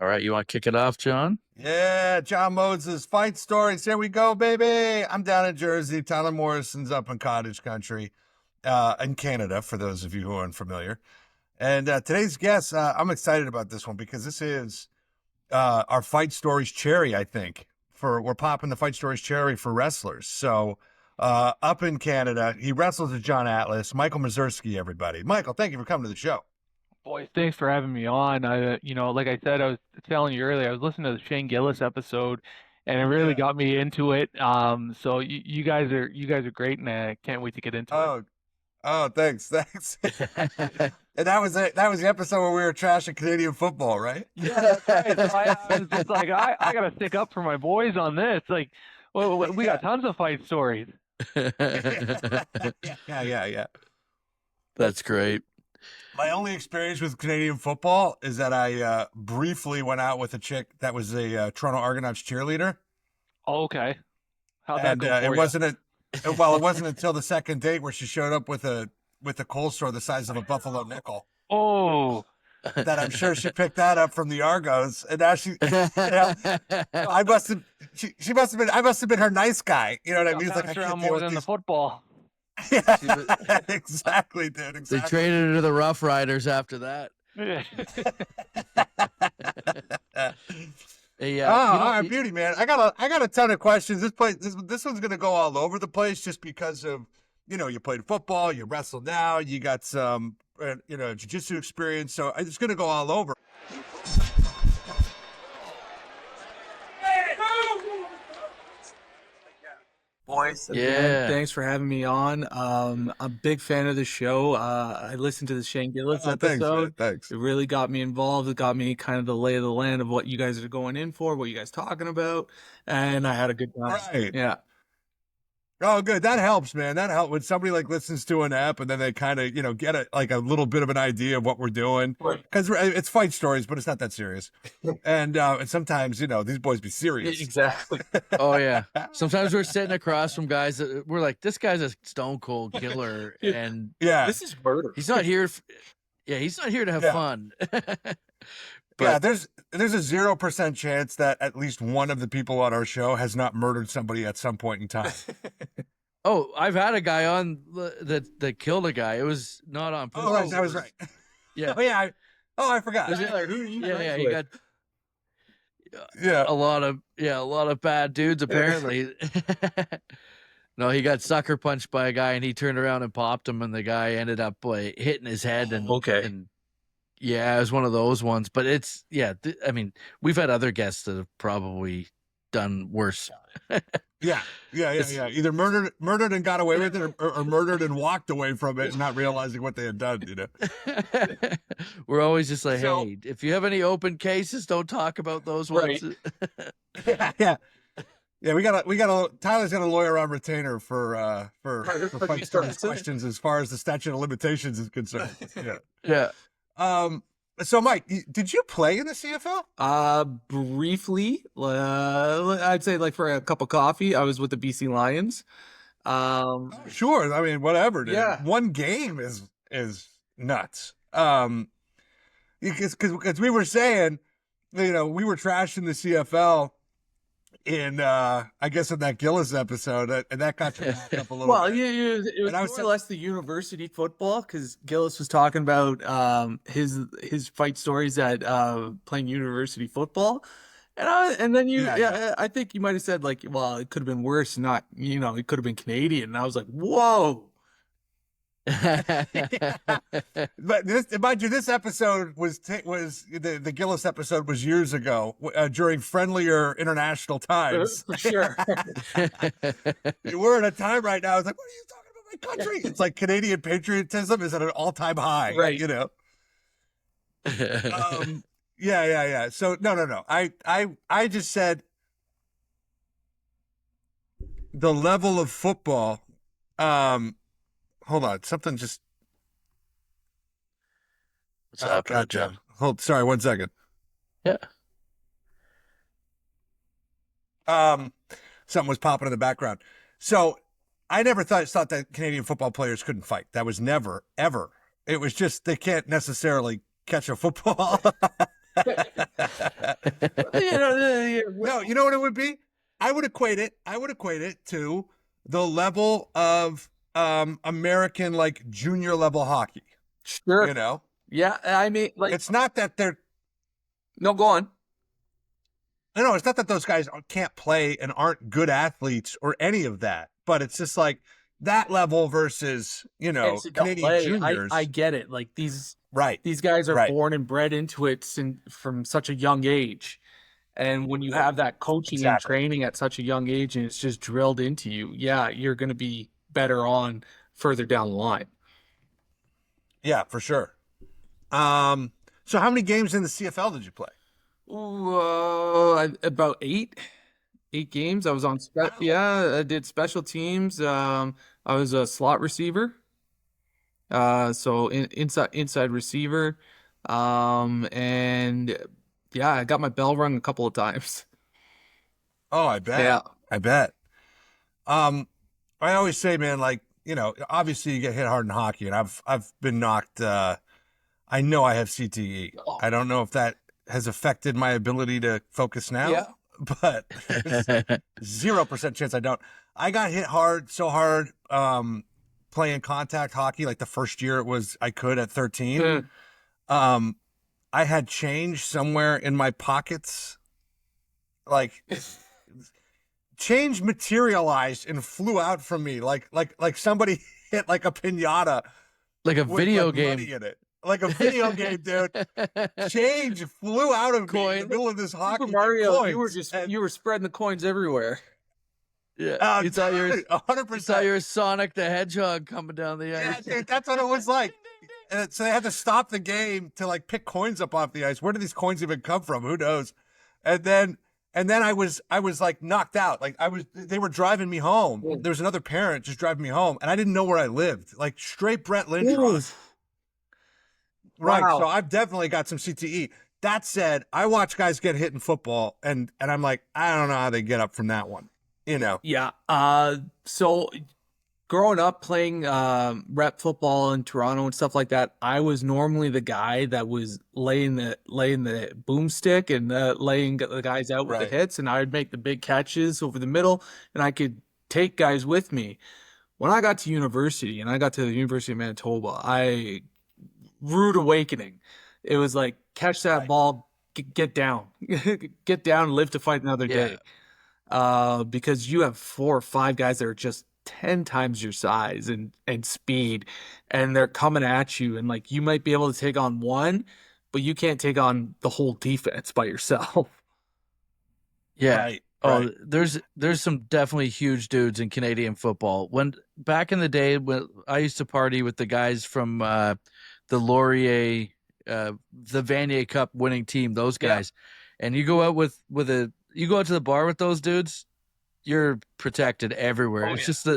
All right, you want to kick it off, John? Yeah, John Moses, fight stories. Here we go, baby. I'm down in Jersey. Tyler Morrison's up in cottage country in Canada, for those of you who are unfamiliar. And today's guest, I'm excited about this one because this is our Fight Stories cherry, I think. We're popping the Fight Stories cherry for wrestlers. So up in Canada, he wrestles with John Atlas. Michael Mizerski, everybody. Michael, thank you for coming to the show. Boy, thanks for having me on. Like I said, I was telling you earlier, I was listening to the Shane Gillis episode, and it really got me into it. So you guys are great, and I can't wait to get into it. Oh, thanks. And that was it. That was the episode where we were trashing Canadian football, right? Yeah, that's right. So I was just like, I gotta stick up for my boys on this. Like, well, we got tons of fight stories. Yeah. That's great. My only experience with Canadian football is that I briefly went out with a chick that was a Toronto Argonauts cheerleader. Oh, okay. How'd that go for it you? wasn't until the second date where she showed up with a coleslaw the size of a buffalo nickel. Oh, that I'm sure she picked that up from the Argos, and now she must have been her nice guy. You know what I mean? It's like, I can't more than the football. Yeah, exactly, dude. Exactly. They traded her to the Rough Riders after that. All right, beauty, man. I got a ton of questions. This one's gonna go all over the place just because of, you played football, you wrestle now, you got some jiu-jitsu experience, so it's gonna go all over. Boys, again, thanks for having me on. I'm a big fan of the show. I listened to the Shane Gillis episode. Thanks. It really got me involved. It got me kind of the lay of the land of what you guys are going in for, what you guys talking about, and I had a good time. Right. Yeah. Oh, good. That helps, man. That helps when somebody listens to an app and then they kind of, get a little bit of an idea of what we're doing. Because it's fight stories, but it's not that serious. And sometimes, these boys be serious. Exactly. Oh, yeah. Sometimes we're sitting across from guys that we're like, this guy's a stone cold killer. And this is murder. He's not here. He's not here to have fun. But, there's a 0% chance that at least one of the people on our show has not murdered somebody at some point in time. Oh, I've had a guy on that killed a guy. It was not on purpose. Oh, right, that was right. Yeah. I forgot. He got a lot of bad dudes apparently. No, he got sucker punched by a guy and he turned around and popped him, and the guy ended up hitting his head and yeah, it was one of those ones, but it's we've had other guests that have probably done worse. Yeah. Either murdered and got away with it, or murdered and walked away from it, not realizing what they had done. We're always just like, hey, if you have any open cases, don't talk about those ones. Yeah. We got Tyler's got a lawyer on retainer for fight stories questions as far as the statute of limitations is concerned. Yeah. So Mike, did you play in the CFL? Briefly, I'd say for a cup of coffee. I was with the BC Lions. Sure. I mean, whatever, dude. Yeah. One game is nuts. Because we were saying, we were trashing the CFL in I guess in that Gillis episode, and that got you back up a little bit. It was more or less the university football, because Gillis was talking about his fight stories at playing university football, and then I think you might have said it could have been worse, not it could have been Canadian, and I was like, whoa. But mind you, this episode was the Gillis episode was years ago during friendlier international times. Sure. We're in a time right now. It's like, what are you talking about, my country? It's like Canadian patriotism is at an all-time high, right? Yeah. So no. I just said the level of football. Hold on, something just. What's happening, John? Sorry, 1 second. Yeah. Something was popping in the background. So I never thought that Canadian football players couldn't fight. That was never, ever. It was just they can't necessarily catch a football. No, you know what it would be? I would equate it to the level of American like junior level hockey. Sure. You know? Yeah, I mean, like, It's not that they're no, go on. no, it's not that those guys can't play and aren't good athletes or any of that, but it's just like that level versus, Canadian NCAA, juniors. I get it. Like these Right. guys are Right. born and bred into it from such a young age. And when you have that coaching and Exactly. training at such a young age and it's just drilled into you, yeah, you're going to be better on further down the line. Yeah, for sure. So how many games in the CFL did you play? About 8 games. I was on, yeah, I did special teams. I was a slot receiver. So inside receiver. And yeah, I got my bell rung a couple of times. Oh, I bet. Yeah. I bet. I always say, man, like, obviously you get hit hard in hockey, and I've been knocked. I know I have CTE. Oh. I don't know if that has affected my ability to focus now. Yeah. But 0% chance I don't. I got hit so hard playing contact hockey. Like the first year I could at 13. I had change somewhere in my pockets. Like change materialized and flew out from me like somebody hit like a piñata. Like a video like game. money in it. Like a video game, dude. Change flew out of me in the middle of this hockey. Super Mario, coins, you were spreading the coins everywhere. Yeah, you thought you were 100%. You thought you were Sonic the Hedgehog coming down the ice. Yeah, dude, that's what it was like. And so they had to stop the game to like pick coins up off the ice. Where did these coins even come from? Who knows? And then I was like knocked out. Like they were driving me home. There was another parent just driving me home, and I didn't know where I lived. Like straight Brett Lynch. Right. Wow. So I've definitely got some CTE. That said, I watch guys get hit in football, and I'm like, I don't know how they get up from that one. Yeah. So growing up playing rep football in Toronto and stuff like that, I was normally the guy that was laying the boomstick and laying the guys out with the hits, and I would make the big catches over the middle, and I could take guys with me. When I got to university, and I got to the University of Manitoba, rude awakening. It was like, catch that ball, get down, get down, and live to fight another day. Because you have 4 or 5 guys that are just 10 times your size and speed, and they're coming at you, and like you might be able to take on one, but you can't take on the whole defense by yourself. Yeah. Right. Oh, there's some definitely huge dudes in Canadian football. When back in the day, when I used to party with the guys from the Laurier, the Vanier Cup winning team, those guys, and you go out you go out to the bar with those dudes, you're protected everywhere. It's just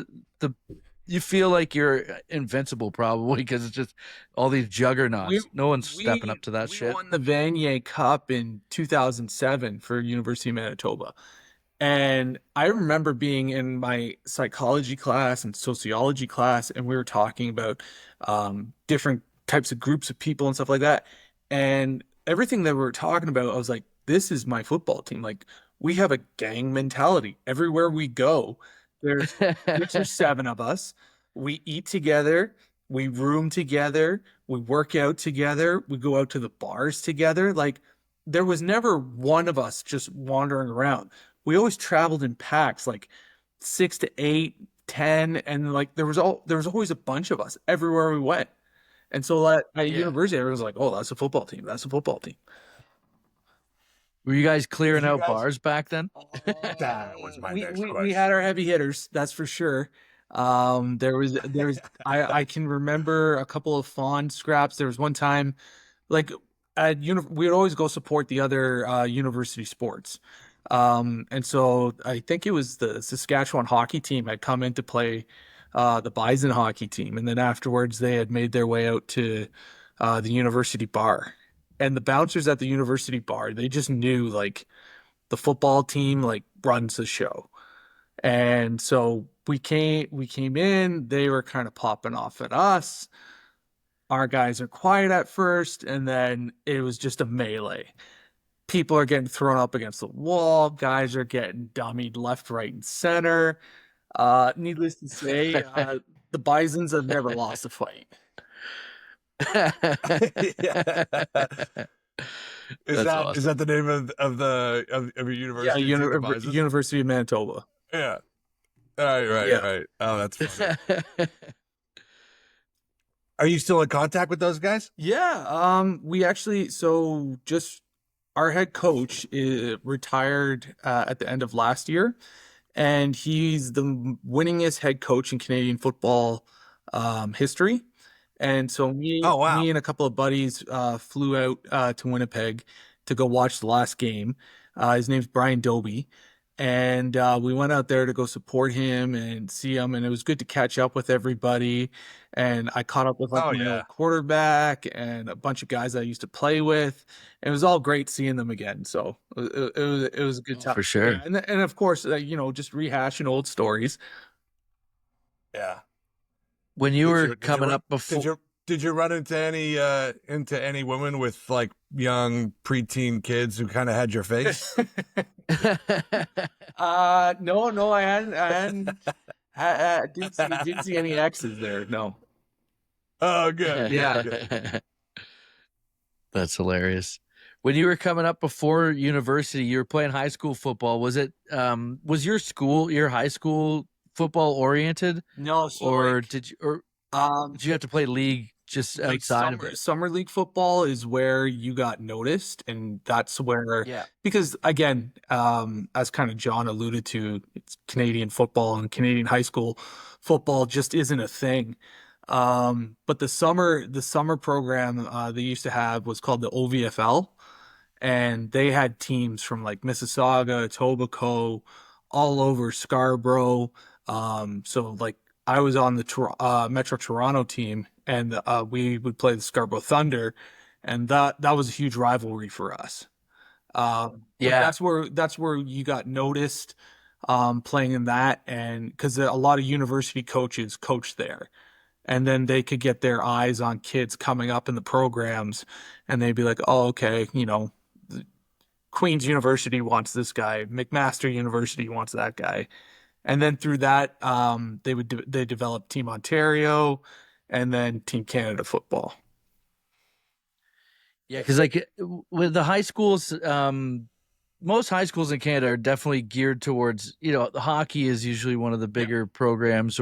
you feel like you're invincible probably because it's just all these juggernauts. No one's stepping up to that shit. We won the Vanier Cup in 2007 for University of Manitoba. And I remember being in my psychology class and sociology class, and we were talking about different types of groups of people and stuff like that. And everything that we were talking about, I was like, this is my football team. Like, we have a gang mentality. Everywhere we go, there's 6 or 7 of us. We eat together. We room together. We work out together. We go out to the bars together. Like, there was never one of us just wandering around. We always traveled in packs, like 6 to 8, 10, and like there was always a bunch of us everywhere we went. And so at university, everyone was like, "Oh, that's a football team. That's a football team." Were you guys clearing out bars back then? That was my next question. We had our heavy hitters, that's for sure. There was I can remember a couple of fond scraps. There was one time, like we would always go support the other university sports. And so I think it was the Saskatchewan hockey team had come in to play the Bison hockey team, and then afterwards they had made their way out to the university bar. And the bouncers at the university bar, they just knew like the football team like runs the show. And so we came in, they were kind of popping off at us. Our guys are quiet at first, and then it was just a melee. people are getting thrown up against the wall. Guys are getting dummied left, right, and center. Needless to say, the Bisons have never lost a fight. Yeah. Is That's that the name of your university? Yeah, too, the Bisons? University of Manitoba. Yeah. Right. Yeah. Oh, that's funny. Are you still in contact with those guys? Yeah. We actually, so just our head coach retired at the end of last year, and he's the winningest head coach in Canadian football history. And so Oh, wow. me and a couple of buddies flew out to Winnipeg to go watch the last game. His name's Brian Doby. And we went out there to go support him and see him. And it was good to catch up with everybody. And I caught up with my old quarterback and a bunch of guys I used to play with. And it was all great seeing them again. So it was a good time. For sure. Yeah. And of course, just rehashing old stories. Yeah. When you were coming up before, did you run into any women with like young preteen kids who kind of had your face? No, I hadn't didn't see any X's there. No. Oh, good. Yeah. Good. That's hilarious. When you were coming up before university, you were playing high school football. Was it was your high school football oriented? No, did you have to play league just outside of it? Summer league football is where you got noticed, and that's where because again, as kind of John alluded to, it's Canadian football and Canadian high school football just isn't a thing. But the summer program they used to have was called the OVFL, and they had teams from like Mississauga, Etobicoke, all over Scarborough. So like I was on the Metro Toronto team, and we would play the Scarborough Thunder, and that was a huge rivalry for us. That's where you got noticed playing in that, and because a lot of university coaches coached there, and then they could get their eyes on kids coming up in the programs, and they'd be like, oh, okay, Queen's University wants this guy, McMaster University wants that guy. And then through that, they developed Team Ontario and then Team Canada football. Yeah, because like with the high schools, most high schools in Canada are definitely geared towards, hockey is usually one of the bigger programs,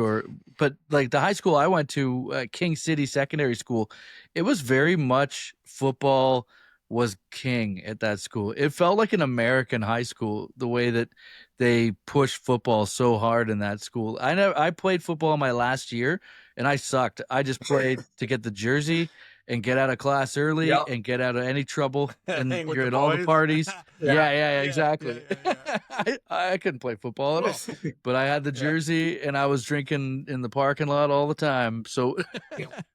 but like the high school I went to, King City Secondary School, it was very much football was king at that school. It felt like an American high school, the way that they pushed football so hard in that school. I played football my last year and I sucked. I just played to get the jersey and get out of class early and get out of any trouble. And you're at all the parties. Exactly. Yeah. I couldn't play football at all, but I had the jersey and I was drinking in the parking lot all the time. So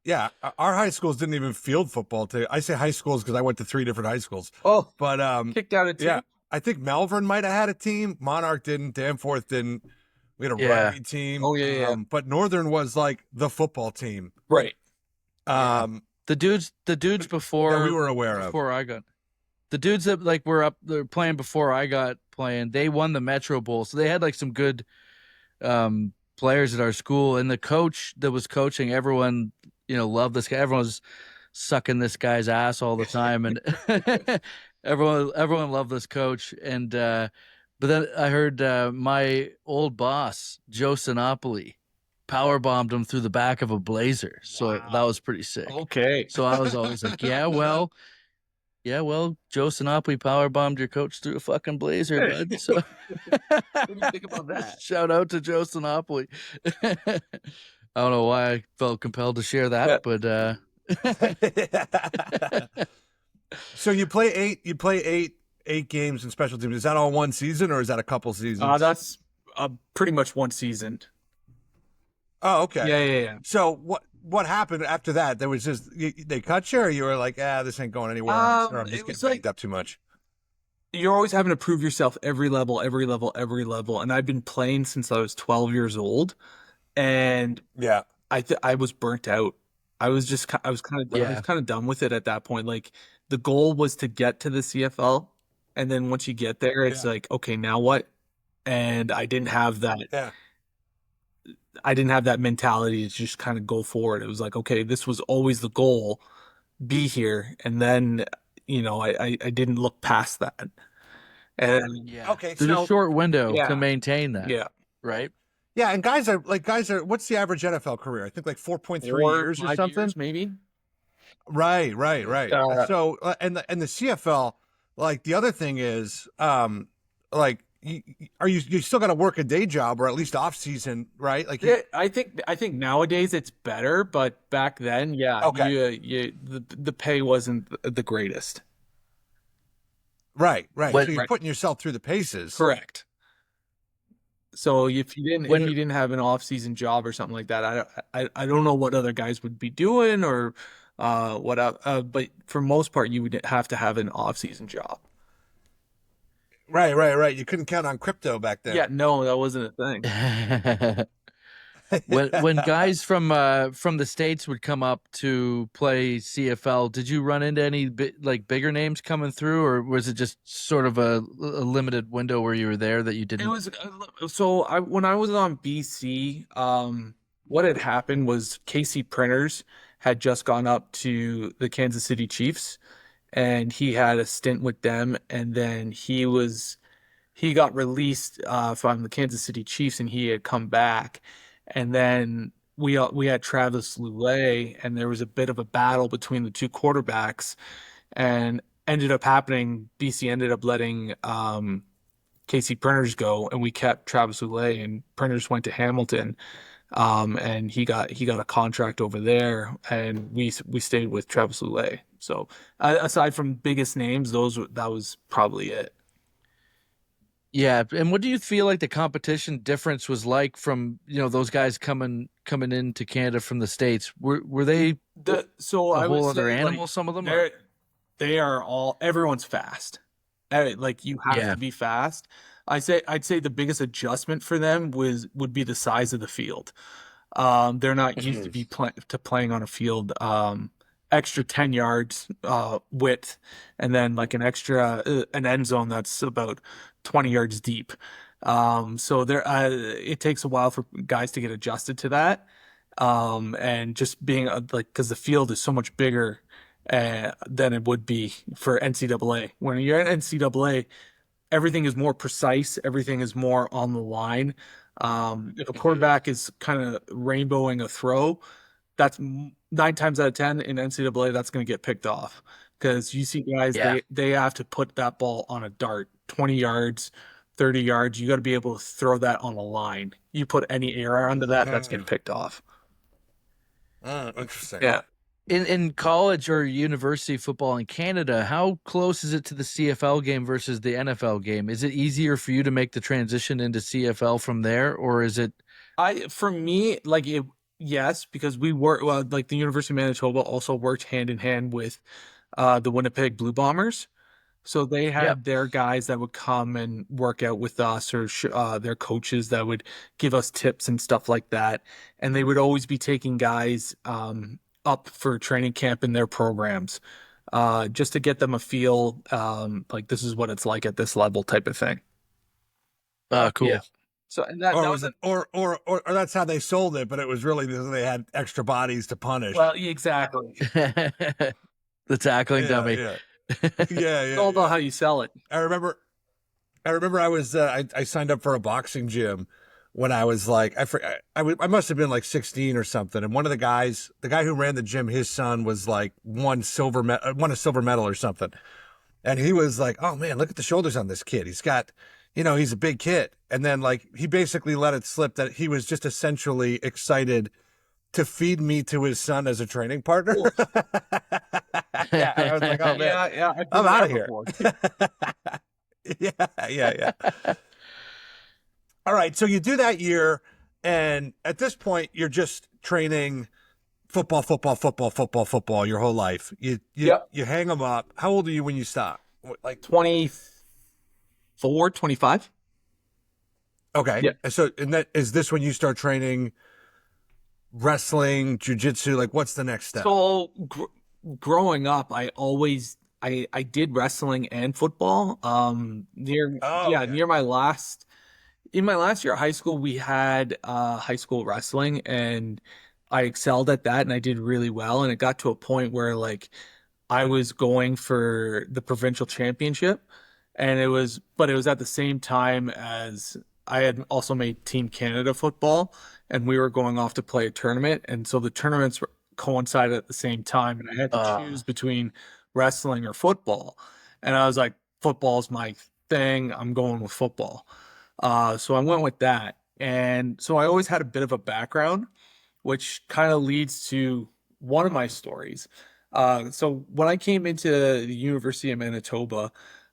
yeah, our high schools didn't even field football. I say high schools because I went to 3 different high schools. Oh, but kicked out a team. Yeah, I think Malvern might have had a team. Monarch didn't. Danforth didn't. We had a rugby team. Oh yeah. But Northern was like the football team, right? The dudes before that we were aware of before I got the dudes that like were up there playing before I got playing. They won the Metro Bowl, so they had like some good players at our school. And the coach that was coaching, everyone loved this guy. Everyone was sucking this guy's ass all the time, and everyone loved this coach. And but then I heard my old boss Joe Sinopoli power bombed him through the back of a Blazer. So that was pretty sick. Okay. So I was always like, well, Joe Sinopoli power bombed your coach through a fucking Blazer, bud. So what do you think about that? Shout out to Joe Sinopoli. I don't know why I felt compelled to share that, but So you play eight games in special teams. Is that all one season or is that a couple seasons? That's pretty much one season. Oh, okay. Yeah. So what happened after that? There was just they cut you, or you were like, this ain't going anywhere. Or I'm just getting banged up too much. You're always having to prove yourself every level. And I've been playing since I was 12 years old, and I was burnt out. I was kind of done with it at that point. Like the goal was to get to the CFL, And then once you get there, it's like, okay, now what? And I didn't have that. Yeah. I didn't have that mentality to just kind of go forward. It was like, okay, this was always the goal, be here. And then, I didn't look past that. And Okay. There's a short window Yeah. to maintain that. yeah, Right. Yeah, and guys are what's the average NFL career? I think like 4.3 years or 5 something. years, maybe. Right. Uh, So and the CFL, like the other thing is, like you still got to work a day job or at least off season, right? Like I think nowadays it's better, but back then, the pay wasn't the greatest. right. When- So you're putting yourself through the paces. Correct. So if you didn't have an off-season job or something like that, I don't know what other guys would be doing or but for most part you would have to have an off-season job. Right. You couldn't count on crypto back then. Yeah, no, that wasn't a thing. when guys from the States would come up to play CFL, did you run into any bigger names coming through, or was it just sort of a limited window where you were there that you didn't? It was when I was on BC, what had happened was Casey Printers had just gone up to the Kansas City Chiefs, and he had a stint with them, and then he got released from the Kansas City Chiefs, and he had come back, and then we had Travis Lulay, and there was a bit of a battle between the two quarterbacks, and ended up happening. BC ended up letting Casey Printers go, and we kept Travis Lulay, and Printers went to Hamilton, and he got a contract over there, and we stayed with Travis Lulay. So aside from biggest names, that was probably it. Yeah, and what do you feel like the competition difference was like from those guys coming into Canada from the States? Were they a whole other animal? Like, some of them everyone's fast. Like you have to be fast. I'd say the biggest adjustment for them would be the size of the field. They're not used to playing on a field extra 10 yards width, and then like an end zone that's about 20 yards deep. So it takes a while for guys to get adjusted to that. And just being because the field is so much bigger than it would be for NCAA. When you're in NCAA, everything is more precise. Everything is more on the line. If a quarterback is kind of rainbowing a throw, that's 9 times out of 10 in NCAA, that's going to get picked off, because you see guys, they have to put that ball on a dart, 20 yards, 30 yards. You got to be able to throw that on a line. You put any air under that, that's getting picked off. Interesting. Yeah. In college or university football in Canada, how close is it to the CFL game versus the NFL game? Is it easier for you to make the transition into CFL from there, or is it? For me, yes, because we work like the University of Manitoba also worked hand in hand with the Winnipeg Blue Bombers. So they had their guys that would come and work out with us, or their coaches that would give us tips and stuff like that. And they would always be taking guys up for training camp in their programs, just to get them a feel, like this is what it's like at this level type of thing. Cool. Yeah. So and or that's how they sold it, but it was really they had extra bodies to punish. Well, exactly. The tackling dummy. Yeah. It's all about how you sell it. I remember I was I signed up for a boxing gym when I was like I must have been like 16 or something, and one of the guy who ran the gym, his son was like won a silver medal or something, and he was like, oh man, look at the shoulders on this kid, he's got, he's a big kid. And then like he basically let it slip that he was just essentially excited to feed me to his son as a training partner. Yeah, I was like, oh man, yeah, I'm out of here. Yeah. All right, so you do that year, and at this point, you're just training football your whole life. You hang them up. How old are you when you stop? Like 24, 25. Okay. Yeah. So, is this when you start training wrestling, jiu-jitsu? Like, what's the next step? So growing up, I always I did wrestling and football. Near my last in my last year of high school, we had high school wrestling, and I excelled at that, and I did really well. And it got to a point where like I was going for the provincial championship, and but it was at the same time as I had also made Team Canada football, and we were going off to play a tournament, and so the tournaments coincided at the same time, and I had to choose between wrestling or football, and I was like, football's my thing. I'm going with football. So I went with that, and so I always had a bit of a background, which kind of leads to one of my stories. So when I came into the University of Manitoba,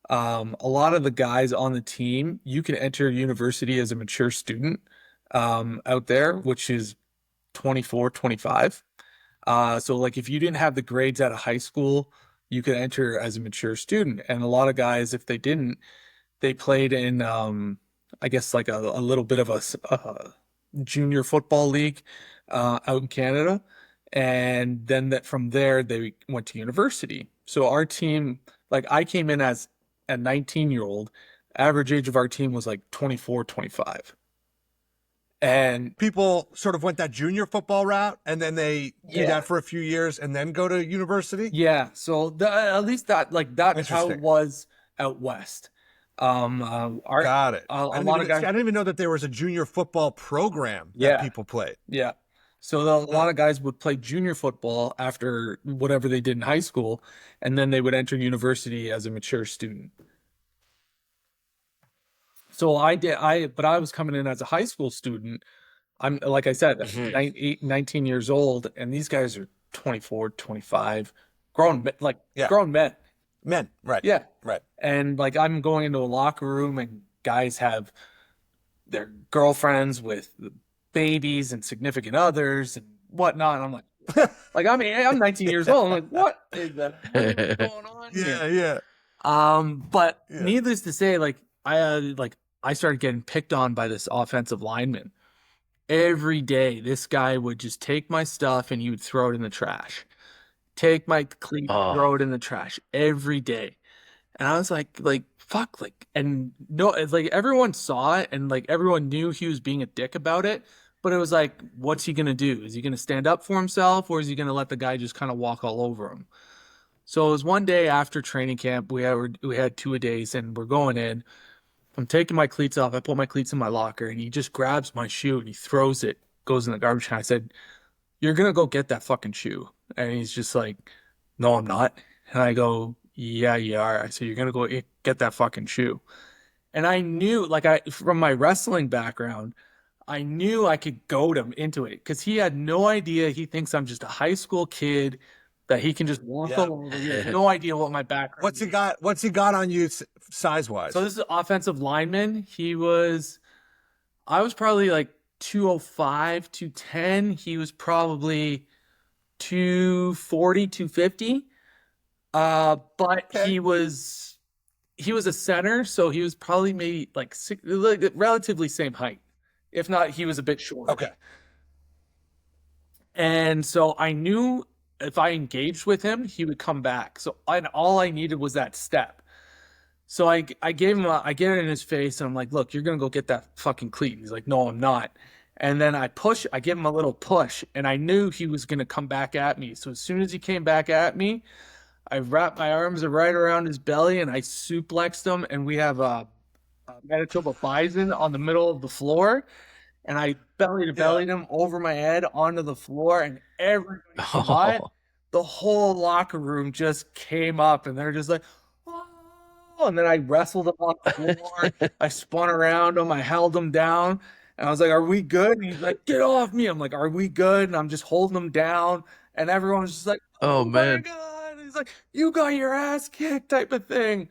a lot of the guys on the team, you can enter university as a mature student out there, which is 24, 25. So like if you didn't have the grades out of high school, you could enter as a mature student. And a lot of guys, if they didn't, they played in, I guess like a little bit of a junior football league out in Canada. And then from there, they went to university. So our team, like I came in as a 19-year-old, average age of our team was like 24, 25. And people sort of went that junior football route, and then they do that for a few years and then go to university. Yeah. So at least that's how it was out west. Got it. I didn't even know that there was a junior football program that people played. Yeah. So a lot of guys would play junior football after whatever they did in high school, and then they would enter university as a mature student. So but I was coming in as a high school student. I'm, like I said, 19 years old, and these guys are 24, 25, grown men. Men, right. Yeah. Right. And like I'm going into a locker room, and guys have their girlfriends with babies and significant others and whatnot. And I'm like, I'm 19 years old. I'm like, what is going on here? Yeah. But needless to say, I started getting picked on by this offensive lineman. Every day, this guy would just take my stuff and he would throw it in the trash. Take my cleat, throw it in the trash every day. And I was like, fuck, and no, it's like everyone saw it, and like everyone knew he was being a dick about it. But it was like, what's he gonna do? Is he gonna stand up for himself, or is he gonna let the guy just kind of walk all over him? So it was one day after training camp. We had 2-a-days, and we're going in. I'm taking my cleats off. I put my cleats in my locker, and he just grabs my shoe and he throws it, goes in the garbage can. I said, "You're gonna go get that fucking shoe." And he's just like, "No, I'm not." And I go, "Yeah, you are." I said, "You're gonna go get that fucking shoe." And I knew, from my wrestling background, I knew I could goad him into it, because he had no idea. He thinks I'm just a high school kid that he can just walk all over. He has no idea what my background is. What's he got on you size wise? So this is offensive lineman. I was probably like 205, 210. He was probably 240, 250. But he was a center, so he was probably maybe like relatively same height. If not, he was a bit shorter. Okay. And so I knew if I engaged with him, he would come back. So all I needed was that step. So I gave him I get it in his face, and I'm like, "Look, you're gonna go get that fucking cleat." And he's like, "No, I'm not." And then I give him a little push, and I knew he was gonna come back at me. So as soon as he came back at me, I wrapped my arms right around his belly, and I suplexed him, and we have a Manitoba Bison on the middle of the floor, and I belly to bellied him over my head onto the floor, and everybody saw it. The whole locker room just came up, and they're just like, "Oh!" And then I wrestled him on the floor. I spun around him. I held him down, and I was like, "Are we good?" And he's like, "Get off me!" I'm like, "Are we good?" And I'm just holding him down, and everyone's just like, "Oh man, my God!" And he's like, "You got your ass kicked," type of thing.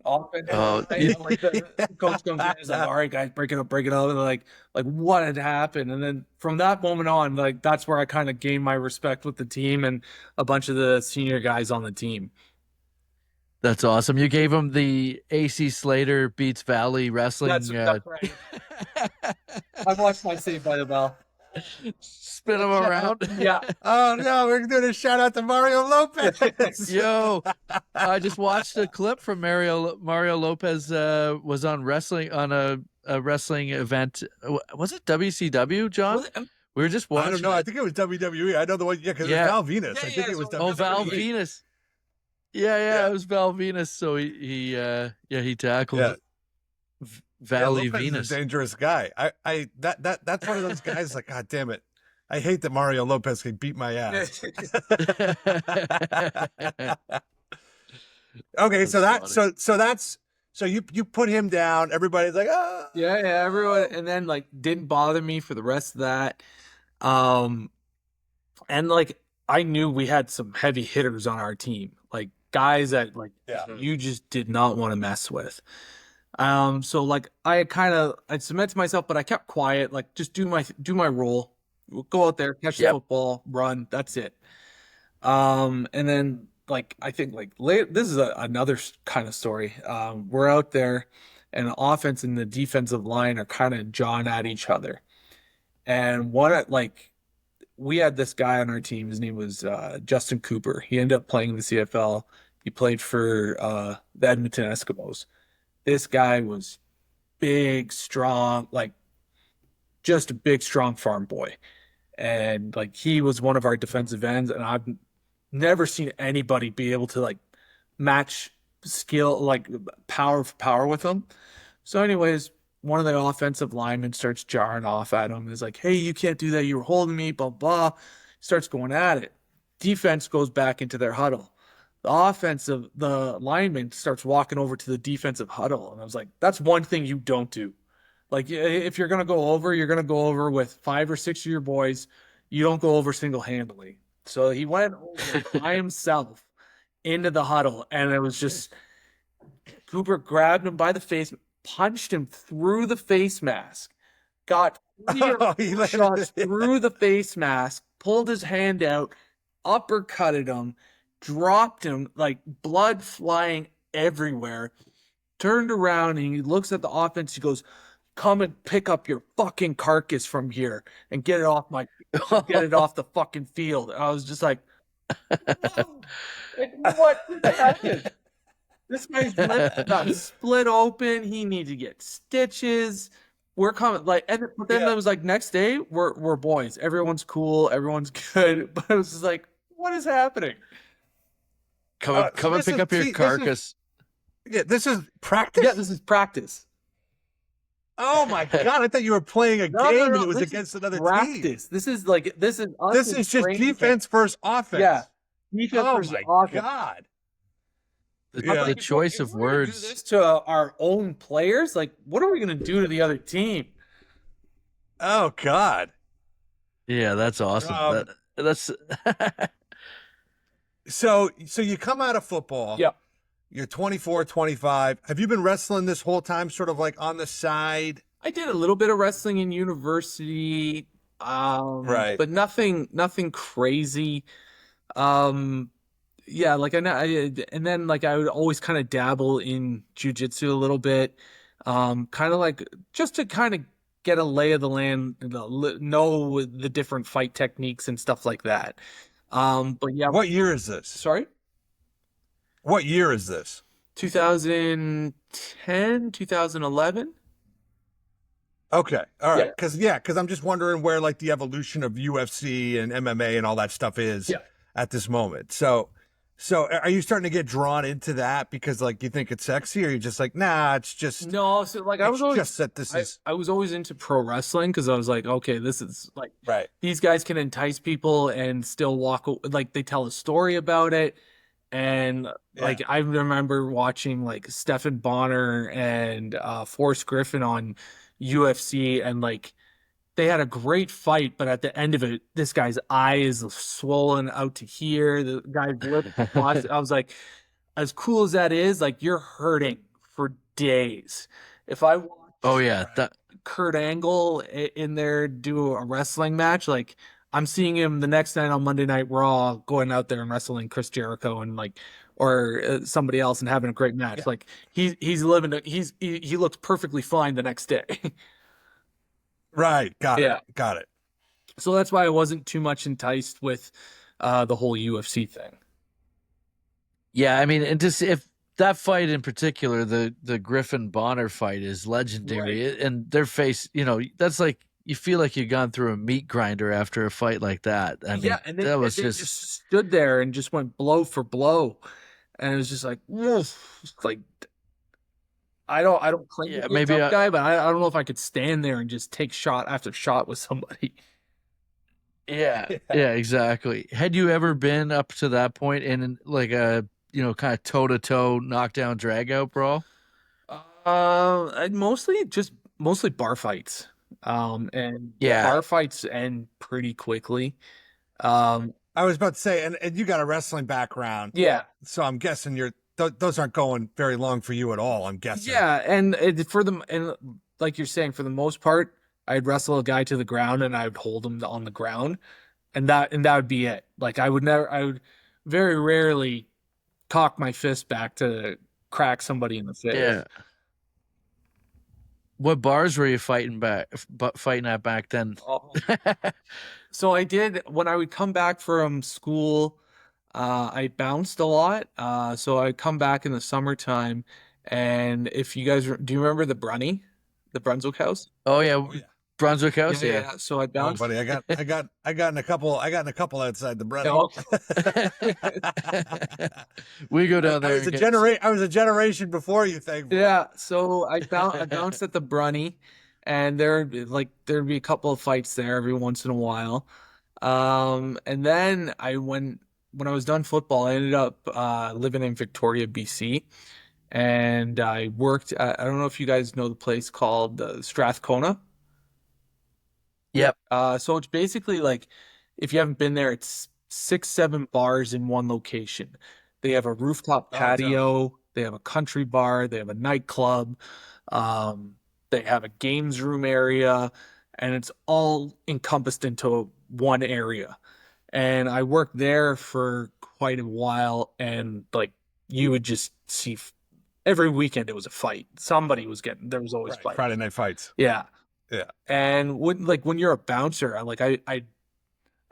The coach comes in, he's like, "All right, guys, break it up." And they're like what had happened. And then from that moment on, that's where I kind of gained my respect with the team and a bunch of the senior guys on the team. That's awesome. You gave him the AC Slater beats Valley wrestling. That's right. I watched my Saved by the Bell. Spin him around. Yeah. Oh no, we're doing a shout out to Mario Lopez. Yo, I just watched a clip from Mario Lopez was on a wrestling event. Was it WCW, John? We were just watching. I don't know. I think it was WWE. I know the one. Yeah, because it was Val Venus. I think it was WWE. Oh, Val Venus. Yeah, it was Val Venus. So he tackled Valley Venus. Is a dangerous guy. That's one of those guys. Like, God damn it, I hate that Mario Lopez can beat my ass. Okay, so you put him down. Everybody's like, oh. Yeah, everyone, and then like didn't bother me for the rest of that. And like I knew we had some heavy hitters on our team, like guys that like you just did not want to mess with. So like I cemented myself, but I kept quiet, like just do my role. We'll go out there, catch the football, run. That's it. And then like I think like this is another kind of story. We're out there, and the offense and the defensive line are kind of jawing at each other. And we had this guy on our team. His name was Justin Cooper. He ended up playing in the CFL. He played for the Edmonton Eskimos. This guy was big, strong, like just a big, strong farm boy. And like he was one of our defensive ends, and I've never seen anybody be able to like match skill, like power for power with him. So anyways, one of the offensive linemen starts jarring off at him. He's like, hey, you can't do that. You were holding me, blah, blah. Starts going at it. Defense goes back into their huddle. The lineman starts walking over to the defensive huddle. And I was like, that's one thing you don't do. Like, if you're going to go over, you're going to go over with 5 or 6 of your boys. You don't go over single-handedly. So he went over by himself into the huddle. And it was just, Cooper grabbed him by the face, punched him through the face mask, got 3 shots through the face mask, pulled his hand out, uppercutted him, dropped him, like blood flying everywhere, turned around and he looks at the offense. He goes, come and pick up your fucking carcass from here and get it off the fucking field. And I was just like, what happened? This guy's lip got split open. He needed to get stitches. We're coming, like, and then it was like next day we're boys. Everyone's cool. Everyone's good. But it was just like, what is happening? Come and pick up your carcass. This is practice. Yeah, this is practice. Oh my God! I thought you were playing a game and it was against another team. This is just defense versus offense. Yeah, defense versus offense. Oh my God! The choice of words. Do this to our own players, like, what are we gonna do to the other team? Oh God! Yeah, that's awesome. That's So you come out of football. Yeah. You're 24, 25. Have you been wrestling this whole time, sort of like on the side? I did a little bit of wrestling in university, right? But nothing crazy. Yeah, like and then like I would always kind of dabble in jiu-jitsu a little bit, kind of like just to kind of get a lay of the land, know the different fight techniques and stuff like that. But yeah. What year is this? Sorry? What year is this? 2010, 2011. Okay. All right. Because I'm just wondering where like the evolution of UFC and MMA and all that stuff is at this moment. So are you starting to get drawn into that because like you think it's sexy, or you're just like, nah, it's just no. So like I was always I was always into pro wrestling because I was like, okay, this is like these guys can entice people and still walk, like they tell a story about it. And like I remember watching like Stephan Bonner and Forrest Griffin on UFC, and like they had a great fight, but at the end of it, this guy's eye is swollen out to here. The guy's lip busted. I was like, as cool as that is, like you're hurting for days. If I watch Kurt Angle in there do a wrestling match, like I'm seeing him the next night on Monday Night Raw going out there and wrestling Chris Jericho and like or somebody else and having a great match. Yeah. Like he looks perfectly fine the next day. Right. Got it. So that's why I wasn't too much enticed with the whole UFC thing. Yeah, I mean, and just if that fight in particular, the Griffin Bonner fight is legendary, and their face, that's like you feel like you've gone through a meat grinder after a fight like that. I mean, And that was they just stood there and just went blow for blow, and it was just like, woof, like I don't claim to be a maybe tough guy, but I don't know if I could stand there and just take shot after shot with somebody. yeah, exactly. Had you ever been up to that point in like a kind of toe to toe knockdown drag out brawl? Mostly bar fights. And Yeah. bar fights end pretty quickly. Um, I was about to say, and you got a wrestling background, yeah, so I'm guessing those aren't going very long for you at all. I'm guessing. yeah, and like you're saying, for the most part, I'd wrestle a guy to the ground and I would hold him on the ground, and that would be it. Like I would very rarely cock my fist back to crack somebody in the face. Yeah. What bars were you fighting at back then? So I did when I would come back from school. I bounced a lot. So I'd come back in the summertime, and if you guys do you remember the Brunswick House? Oh yeah, Brunswick House. Yeah. So I bounced. Oh, buddy, I got in a couple outside the brother. No. We go down there. I was a generation before you, thankfully. Yeah, so I bounced at the Brunny, and there'd be a couple of fights there every once in a while. And then when I was done football, I ended up living in Victoria, BC, and I worked at, I don't know if you guys know the place called Strathcona. Yep. So it's basically like, if you haven't been there, it's 6-7 bars in one location. They have a rooftop patio, they have a country bar, they have a nightclub, they have a games room area, and it's all encompassed into one area. And I worked there for quite a while, and like you would just see every weekend it was a fight. There was always fights. Friday night fights. Yeah. Yeah. And when you're a bouncer, I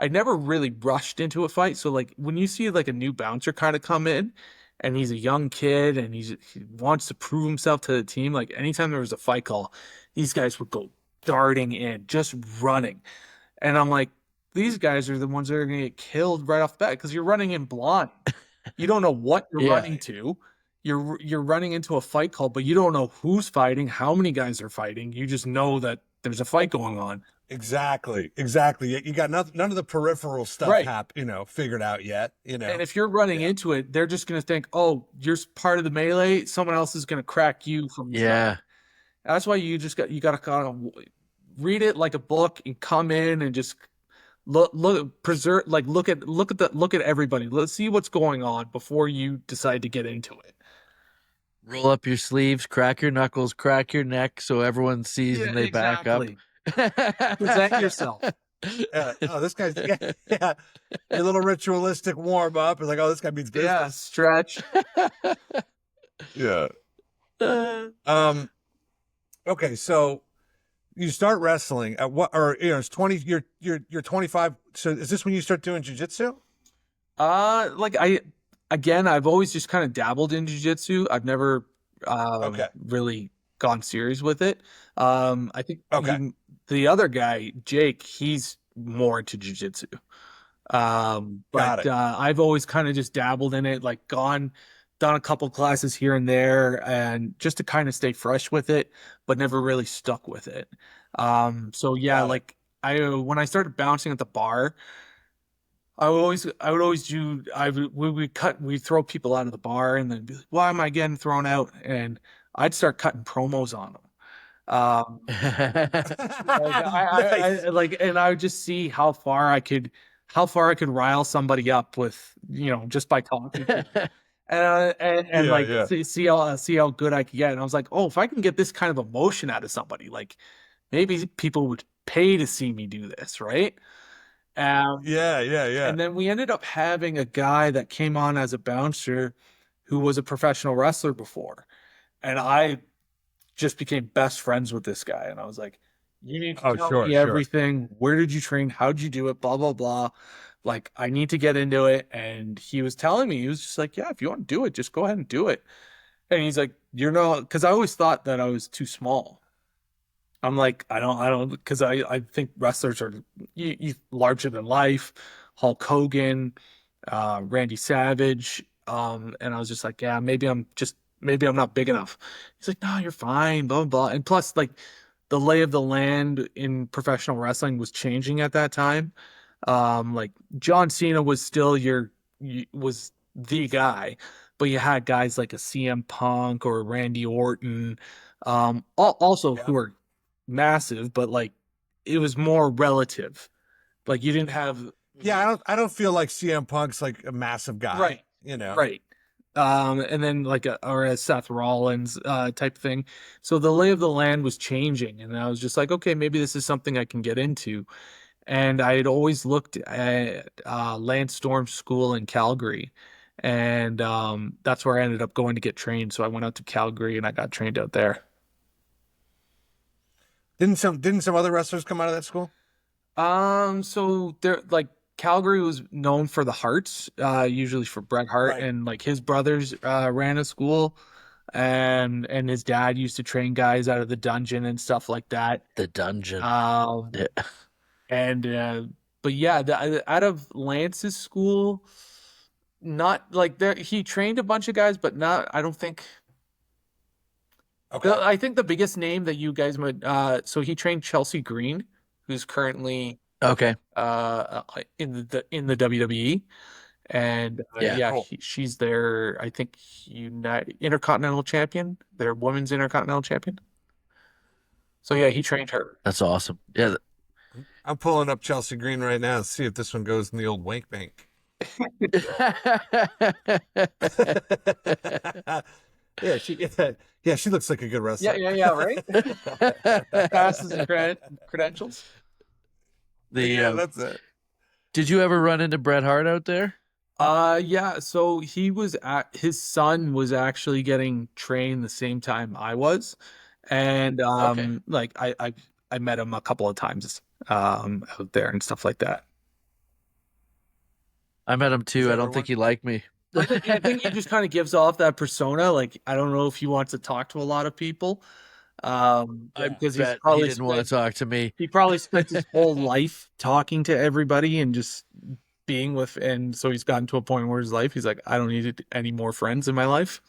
never really rushed into a fight. So like when you see like a new bouncer kind of come in and he's a young kid and he wants to prove himself to the team, like anytime there was a fight call, these guys would go darting in, just running. And I'm like, these guys are the ones that are going to get killed right off the bat because you're running in blind. You don't know what you're running to. You're running into a fight call, but you don't know who's fighting, how many guys are fighting. You just know that there's a fight going on. Exactly. You got none of the peripheral stuff figured out yet. And if you're running into it, they're just gonna think, oh, you're part of the melee. Someone else is gonna crack you from the side. That's why you gotta kind of read it like a book and come in and just look at everybody. Let's see what's going on before you decide to get into it. Roll up your sleeves, crack your knuckles, crack your neck so everyone sees and they back up. Present yourself. This guy's a little ritualistic warm up. It's like, oh, this guy means business. Yeah, stretch. Yeah. Okay, so you start wrestling at what? Or it's 20. You're 25. So is this when you start doing jiu-jitsu? I've always just kind of dabbled in jiu-jitsu. I've never really gone serious with it. I think the other guy, Jake, he's more into jiu-jitsu. I've always kind of just dabbled in it, like done a couple classes here and there, and just to kind of stay fresh with it, but never really stuck with it. When I started bouncing at the bar, we'd throw people out of the bar and then be like, why am I getting thrown out? And I'd start cutting promos on them. And I would just see how far I could rile somebody up with, just by talking. See how good I could get. And I was like, oh, if I can get this kind of emotion out of somebody, like maybe people would pay to see me do this, right? Yeah. And then we ended up having a guy that came on as a bouncer who was a professional wrestler before. And I just became best friends with this guy. And I was like, You need to Oh, tell sure, me sure. everything. Where did you train? How'd you do it? Blah, blah, blah. Like, I need to get into it. And he was telling me, he was just like, yeah, if you want to do it, just go ahead and do it. And he's like, you're not, because I always thought that I was too small. I'm like, because I think wrestlers are you larger than life. Hulk Hogan, Randy Savage, and I was just like, yeah, maybe I'm not big enough. He's like, no, you're fine, blah blah blah. And plus, like, the lay of the land in professional wrestling was changing at that time. Like John Cena was still was the guy, but you had guys like a CM Punk or Randy Orton, also who are massive, but like it was more relative. Like you didn't have Yeah, I don't feel like CM Punk's like a massive guy. right, You know. right. And then like a Seth Rollins type thing. So the lay of the land was changing, and I was just like, okay, maybe this is something I can get into. And I had always looked at Lance Storm's school in Calgary, and that's where I ended up going to get trained. So I went out to Calgary and I got trained out there. Didn't some other wrestlers come out of that school? So there, like, Calgary was known for the Hearts, usually for Bret Hart, Right. and like his brothers ran a school, and his dad used to train guys out of the dungeon and stuff like that. The dungeon. Yeah. And but yeah, out of Lance's school, not like there he trained a bunch of guys, but not. I don't think. Okay. I think the biggest name that you guys would. So he trained Chelsea Green, who's currently Okay. in the WWE, and Yeah. Cool. she's their, I think, Intercontinental Champion, their women's Intercontinental Champion. So yeah, he trained her. That's awesome. Yeah. I'm pulling up Chelsea Green right now to see if this one goes in the old wank bank. Yeah, she looks like a good wrestler. Yeah, right. Passes and credentials. That's it. Did you ever run into Bret Hart out there? Yeah. So his son was actually getting trained the same time I was, and Okay. like I met him a couple of times out there and stuff like that. I met him too. I don't think he liked me. I think he just kind of gives off that persona. Like, I don't know if he wants to talk to a lot of people. I Because bet he didn't want to talk to me. he probably spent his whole life talking to everybody and just being with, and so he's gotten to a point where his life, he's like, I don't need any more friends in my life.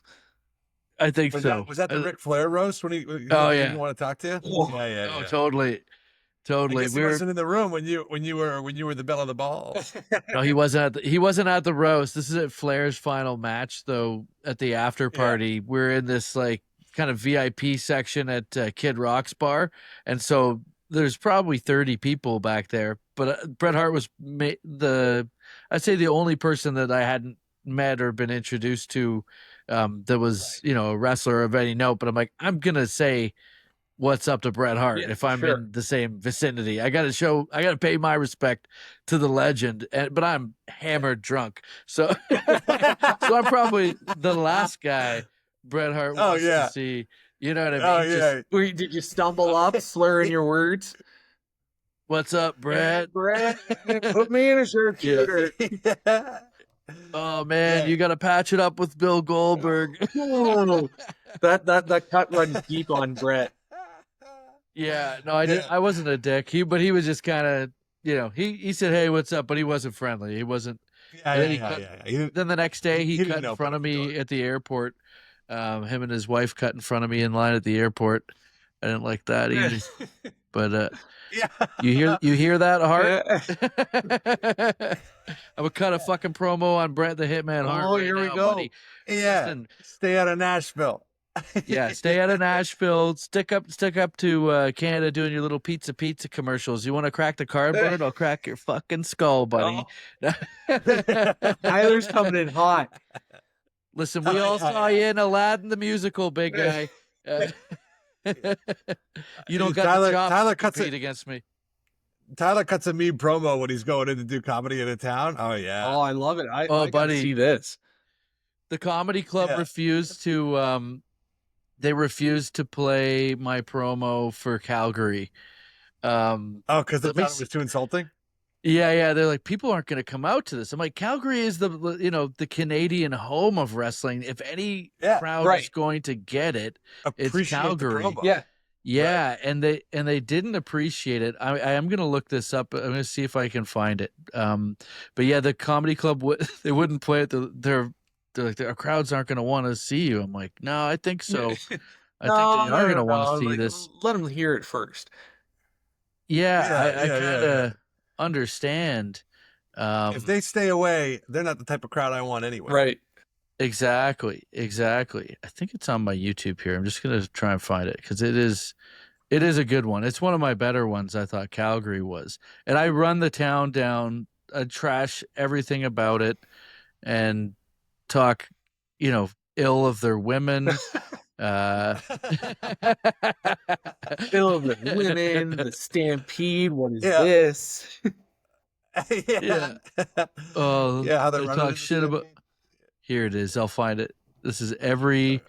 I think so. Was that the Ric Flair roast when he Oh, he yeah. didn't want to talk to you? Oh, Yeah. totally. I Totally. guess he wasn't in the room when you were the belle of the ball. No, he wasn't at the roast. This is at Flair's final match, though. At the after party, we're in this like kind of VIP section at Kid Rock's bar, and so there's probably 30 people back there. But Bret Hart was I'd say the only person that I hadn't met or been introduced to that was a wrestler of any note. But I'm like, I'm gonna say what's up to Bret Hart if I'm in the same vicinity. I got to pay my respect to the legend, but I'm hammered drunk. So so I'm probably the last guy Bret Hart wants to see. You know what I mean? Did you stumble up, slurring your words? What's up, Bret? Bret, put me in a shirt. Yeah. Oh man, you got to patch it up with Bill Goldberg. That cut runs deep on Bret. Yeah, no, I wasn't a dick. But he was just kind of, he said, "Hey, what's up?" But he wasn't friendly. He wasn't. Then the next day, he cut in front of me at the airport. Him and his wife cut in front of me in line at the airport. I didn't like that either. But you hear that, Hart? I would cut a fucking promo on Bret the Hitman Hart. Oh, here we go. Buddy. Yeah. Listen, Stay out of Nashville. Yeah, stay out of Nashville. Stick up to Canada doing your little pizza commercials. You want to crack the cardboard? I'll crack your fucking skull, buddy. Tyler's coming in hot. Listen, we all saw you in Aladdin the musical, big guy. You don't got the chops to compete against me. Tyler cuts a mean promo when he's going in to do comedy in a town. Oh yeah. Oh, I love it. I buddy, gotta see this. The comedy club refused to. They refused to play my promo for Calgary because they let me thought it was too insulting. Yeah, they're like, people aren't going to come out to this. I'm like, Calgary is the Canadian home of wrestling. If any crowd is going to get it, it's Appreciate the Calgary. promo. Yeah, Right. and they didn't appreciate it. I am going to look this up. I'm going to see if I can find it. But yeah, the comedy club they wouldn't play it. They're like, our crowds aren't going to want to see you. I'm like, no, I think so. I think they are going to want to see this. Let them hear it first. Yeah, I kind of understand. If they stay away, they're not the type of crowd I want anyway. Right. Exactly. I think it's on my YouTube here. I'm just gonna try and find it because it is a good one. It's one of my better ones. I thought Calgary was, and I run the town down, trash everything about it, and talk, ill of their women. Ill of the women, the stampede. What is this? Yeah. Oh, how they talk shit about. Here it is. I'll find it. This is every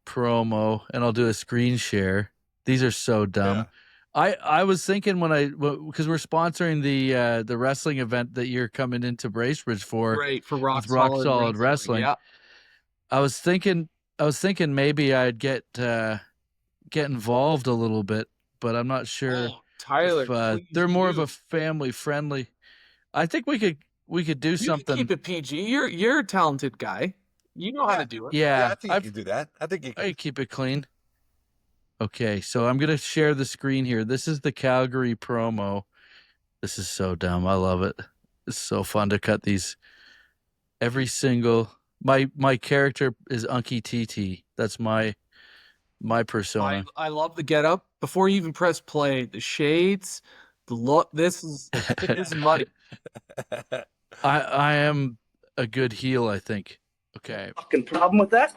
promo, and I'll do a screen share. These are so dumb. I was thinking because we're sponsoring the wrestling event that you're coming into Bracebridge for, right, for Rock Solid Wrestling. Yeah. I was thinking maybe I'd get involved a little bit, but I'm not sure. Tyler, if, they're more of a family friendly. I think we could do something. Keep it PG. You're a talented guy. You know how to do it. Yeah, I think you can do that. I think you can. I keep it clean. Okay, so I'm gonna share the screen here. This is the Calgary promo. This is so dumb. I love it. It's so fun to cut these. Every single my character is Unky TT. That's my persona. I love the get up. Before you even press play, the shades, the look. This is money. I am a good heel, I think. Okay. Fucking problem with that?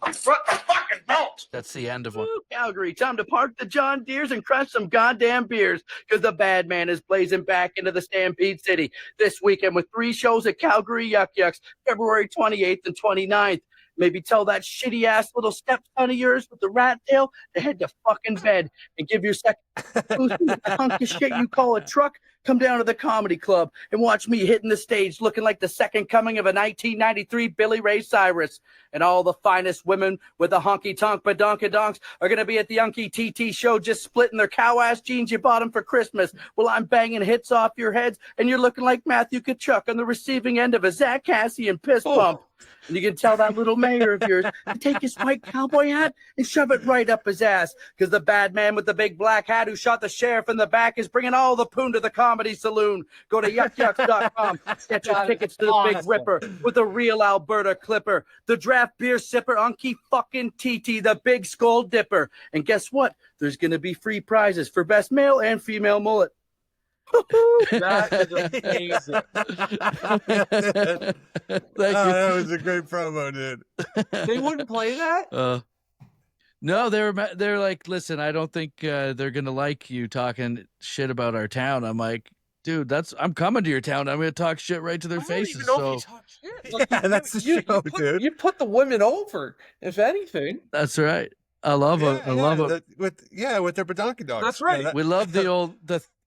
I'm front the fucking belt. That's the end of one. Woo, Calgary, time to park the John Deeres and crush some goddamn beers because the bad man is blazing back into the Stampede City this weekend with 3 shows at Calgary Yuck Yucks, February 28th and 29th. Maybe tell that shitty ass little stepson of yours with the rat tail to head to fucking bed and give your second boost to the hunk of shit you call a truck. Come down to the comedy club and watch me hitting the stage looking like the second coming of a 1993 Billy Ray Cyrus. And all the finest women with the honky-tonk badonkadonks are going to be at the Unky TT show just splitting their cow-ass jeans you bought them for Christmas while I'm banging hits off your heads and you're looking like Matthew Kachuk on the receiving end of a Zach Cassian piss pump. And you can tell that little mayor of yours to take his white cowboy hat and shove it right up his ass because the bad man with the big black hat who shot the sheriff in the back is bringing all the poon to the comedy saloon. Go to yuckyucks.com. Get your tickets to the Big Ripper with the real Alberta Clipper, the draft beer sipper, Unky fucking TT, the Big Skull Dipper. And guess what? There's going to be free prizes for best male and female mullet. That is amazing. That was a great promo, dude. They wouldn't play that? No, they're like, listen, I don't think they're gonna like you talking shit about our town. I'm like, dude, I'm coming to your town. I'm gonna talk shit right to their faces. So that's the show, dude. You put the women over, if anything. That's right. I love it. I love it. With their badonky dogs. That's right. We love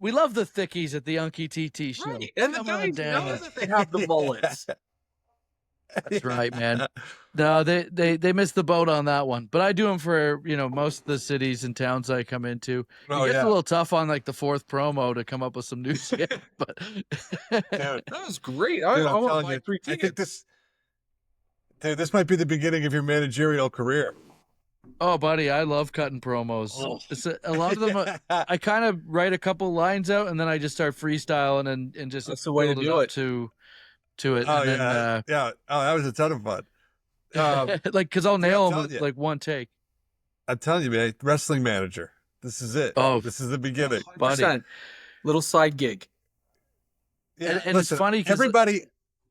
we love the thickies at the Unky TT show. Right. And the guys know that they have the mullets. That's right, man. No, they missed the boat on that one. But I do them for most of the cities and towns I come into. It gets a little tough on like the 4th promo to come up with some new shit. But dude, that was great. Dude, I want my 3 tickets. I think this might be the beginning of your managerial career. Oh, buddy, I love cutting promos. Oh. It's a lot of them. I kind of write a couple lines out and then I just start freestyling and just that's the way to do it. To it. Oh, and then, yeah. Oh, that was a ton of fun. Like, because I'll nail them with like one take. I'm telling you, man, wrestling manager. This is it. Oh, this is the beginning. 100%. Buddy. Little side gig. Yeah, and listen, it's funny because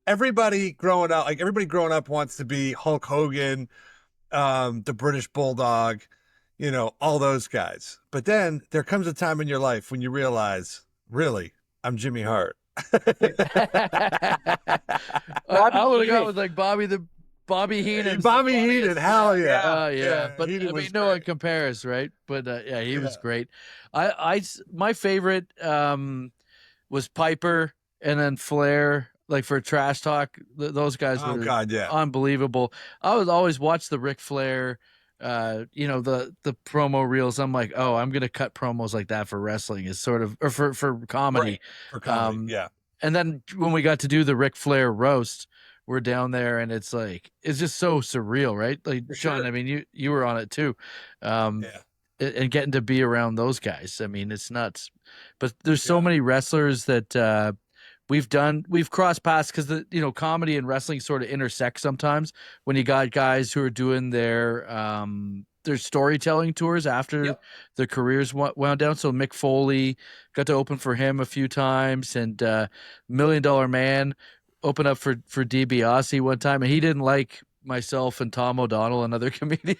everybody growing up wants to be Hulk Hogan, the British Bulldog, all those guys. But then there comes a time in your life when you realize, really, I'm Jimmy Hart. I would have gone with like Bobby the Bobby Heenan. Bobby Heenan, hell yeah. Oh yeah, but Heenan I mean, was no one great. compares, right? But yeah, he was Yeah. great. My favorite was Piper, and then Flair. Like for trash talk, those guys Oh were God, yeah. unbelievable. I would always watch the Ric Flair, the promo reels. I'm like, oh, I'm gonna cut promos like that for wrestling, is sort of, or for comedy. Right. For comedy, Um, yeah. And then when we got to do the Ric Flair roast, we're down there, and it's like, it's just so surreal, right? Like, For John, sure. I mean, you were on it too. Yeah. And getting to be around those guys, I mean, it's nuts. But there's so many wrestlers that we've crossed paths, because comedy and wrestling sort of intersect sometimes when you got guys who are doing their storytelling tours after their careers wound down. So Mick Foley got to open for him a few times, and $1 Million Man opened up for DiBiase one time, and he didn't like myself and Tom O'Donnell, another comedian.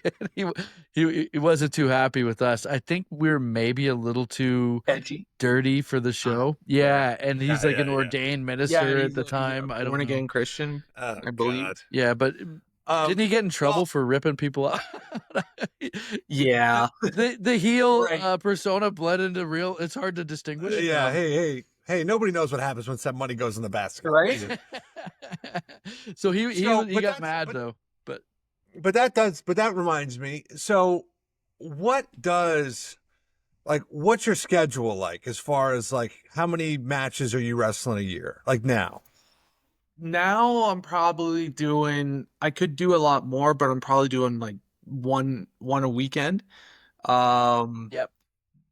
He wasn't too happy with us. I think we're maybe a little too Edgy. dirty for the show. Yeah, and he's like an ordained minister at the time. I don't born know. again Christian, Oh, I believe. God. Yeah, but didn't he get in trouble for ripping people out? Yeah. The heel Right. persona bled into real. It's hard to distinguish. Yeah. Hey, nobody knows what happens when some money goes in the basket. Right? So he So, he but got that's- mad but- though. But But that reminds me. So what's your schedule like, as far as like how many matches are you wrestling a year? Like now? Now I'm probably doing, I could do a lot more, but I'm probably doing like one a weekend. Yep.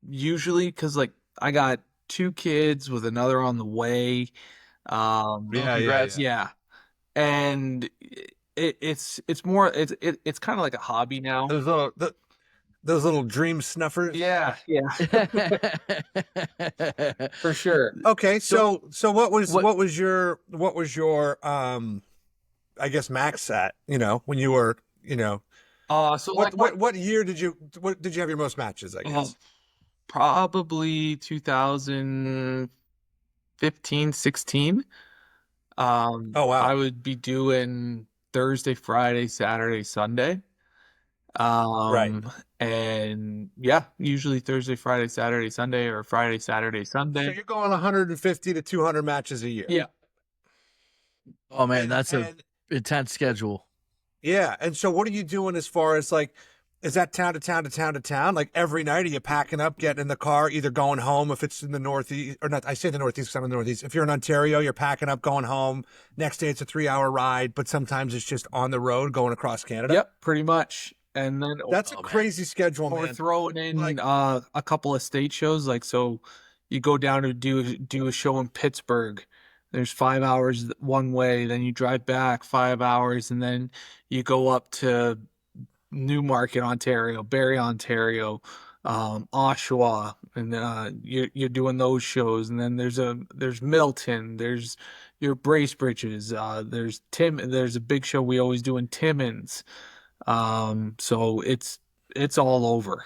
Usually, because like I got 2 kids with another on the way. congrats. Yeah. And it's more, it's kind of like a hobby now. Those little dream snuffers. Yeah. For sure. Okay, so what was your I guess max at, when you were, So like what year did you have your most matches, I guess? probably 2015, 16. Oh wow. I would be doing Thursday, Friday, Saturday, Sunday. Right. And yeah, usually Thursday, Friday, Saturday, Sunday, or Friday, Saturday, So Sunday. you're going 150 to 200 matches a year. Yeah. Oh man, And- that's an and- intense schedule. Yeah, and so what are you doing as far as like, is that town to town to town to town? Like every night, are you packing up, getting in the car, either going home if it's in the Northeast, or not? I say the Northeast because I'm in the Northeast. If you're in Ontario, you're packing up, going home. Next day, it's a 3-hour ride, but sometimes it's just on the road going across Canada. Yep, pretty much. And then That's a crazy schedule, or man. throwing in Like- a couple of state shows. Like, so you go down to do a show in Pittsburgh. There's 5 hours one way, then you drive back 5 hours, and then you go up to Newmarket, Ontario, Barrie, Ontario, Oshawa, and you're doing those shows. And then there's Milton, there's your Bracebridges, there's a big show we always do in Timmins. So it's all over.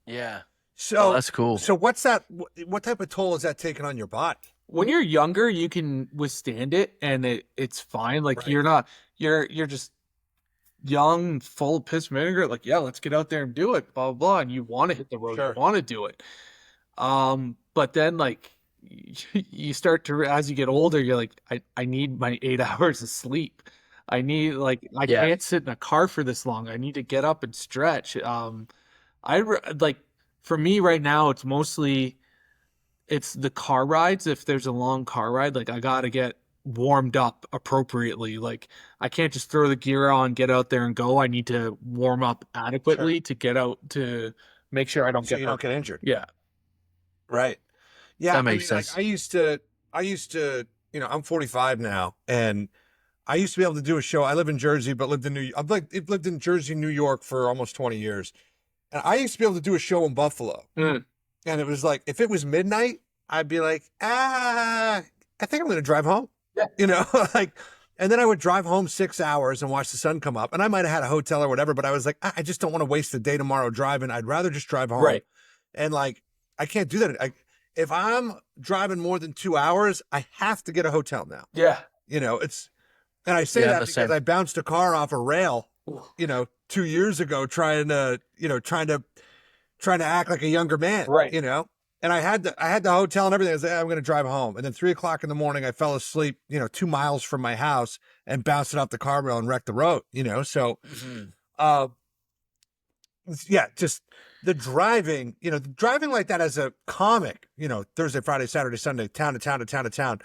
Yeah. So that's cool. So what's that? What type of toll is that taking on your body? When you're younger, you can withstand it, and it's fine. Like Right. you're just young, full of piss vinegar. Like, yeah, let's get out there and do it, blah blah blah. And you want to hit the road, Sure. you want to do it. But then like you start to, as you get older, you're like, I need my 8 hours of sleep. I need, like, I Yeah. can't sit in a car for this long. I need to get up and stretch. Like, for me right now, it's mostly, it's the car rides. If there's a long car ride, like, I gotta get warmed up appropriately. Like, I can't just throw the gear on, get out there and go. I need to warm up adequately to get out, to make sure I don't So get you hurt. don't get injured. Yeah. Right. Yeah. That makes like, sense. I used to, I'm 45 now, and I used to be able to do a show. I live in Jersey, but lived in Jersey, New York for almost 20 years. And I used to be able to do a show in Buffalo. Mm. And it was like, if it was midnight, I'd be like, I think I'm going to drive home. Yeah. Like, and then I would drive home 6 hours and watch the sun come up. And I might have had a hotel or whatever, but I was like, I just don't want to waste the day tomorrow driving. I'd rather just drive home. Right. And like, I can't do that. If I'm driving more than 2 hours, I have to get a hotel now. Yeah. And I say Yeah, that the because same. I bounced a car off a rail, 2 years ago, trying to act like a younger man, Right. And I had the hotel and everything. I was like, I'm going to drive home. And then 3:00 in the morning, I fell asleep, 2 miles from my house and bounced it off the car rail and wrecked the road, So, yeah, just the driving, driving like that as a comic, Thursday, Friday, Saturday, Sunday, town to town to town to town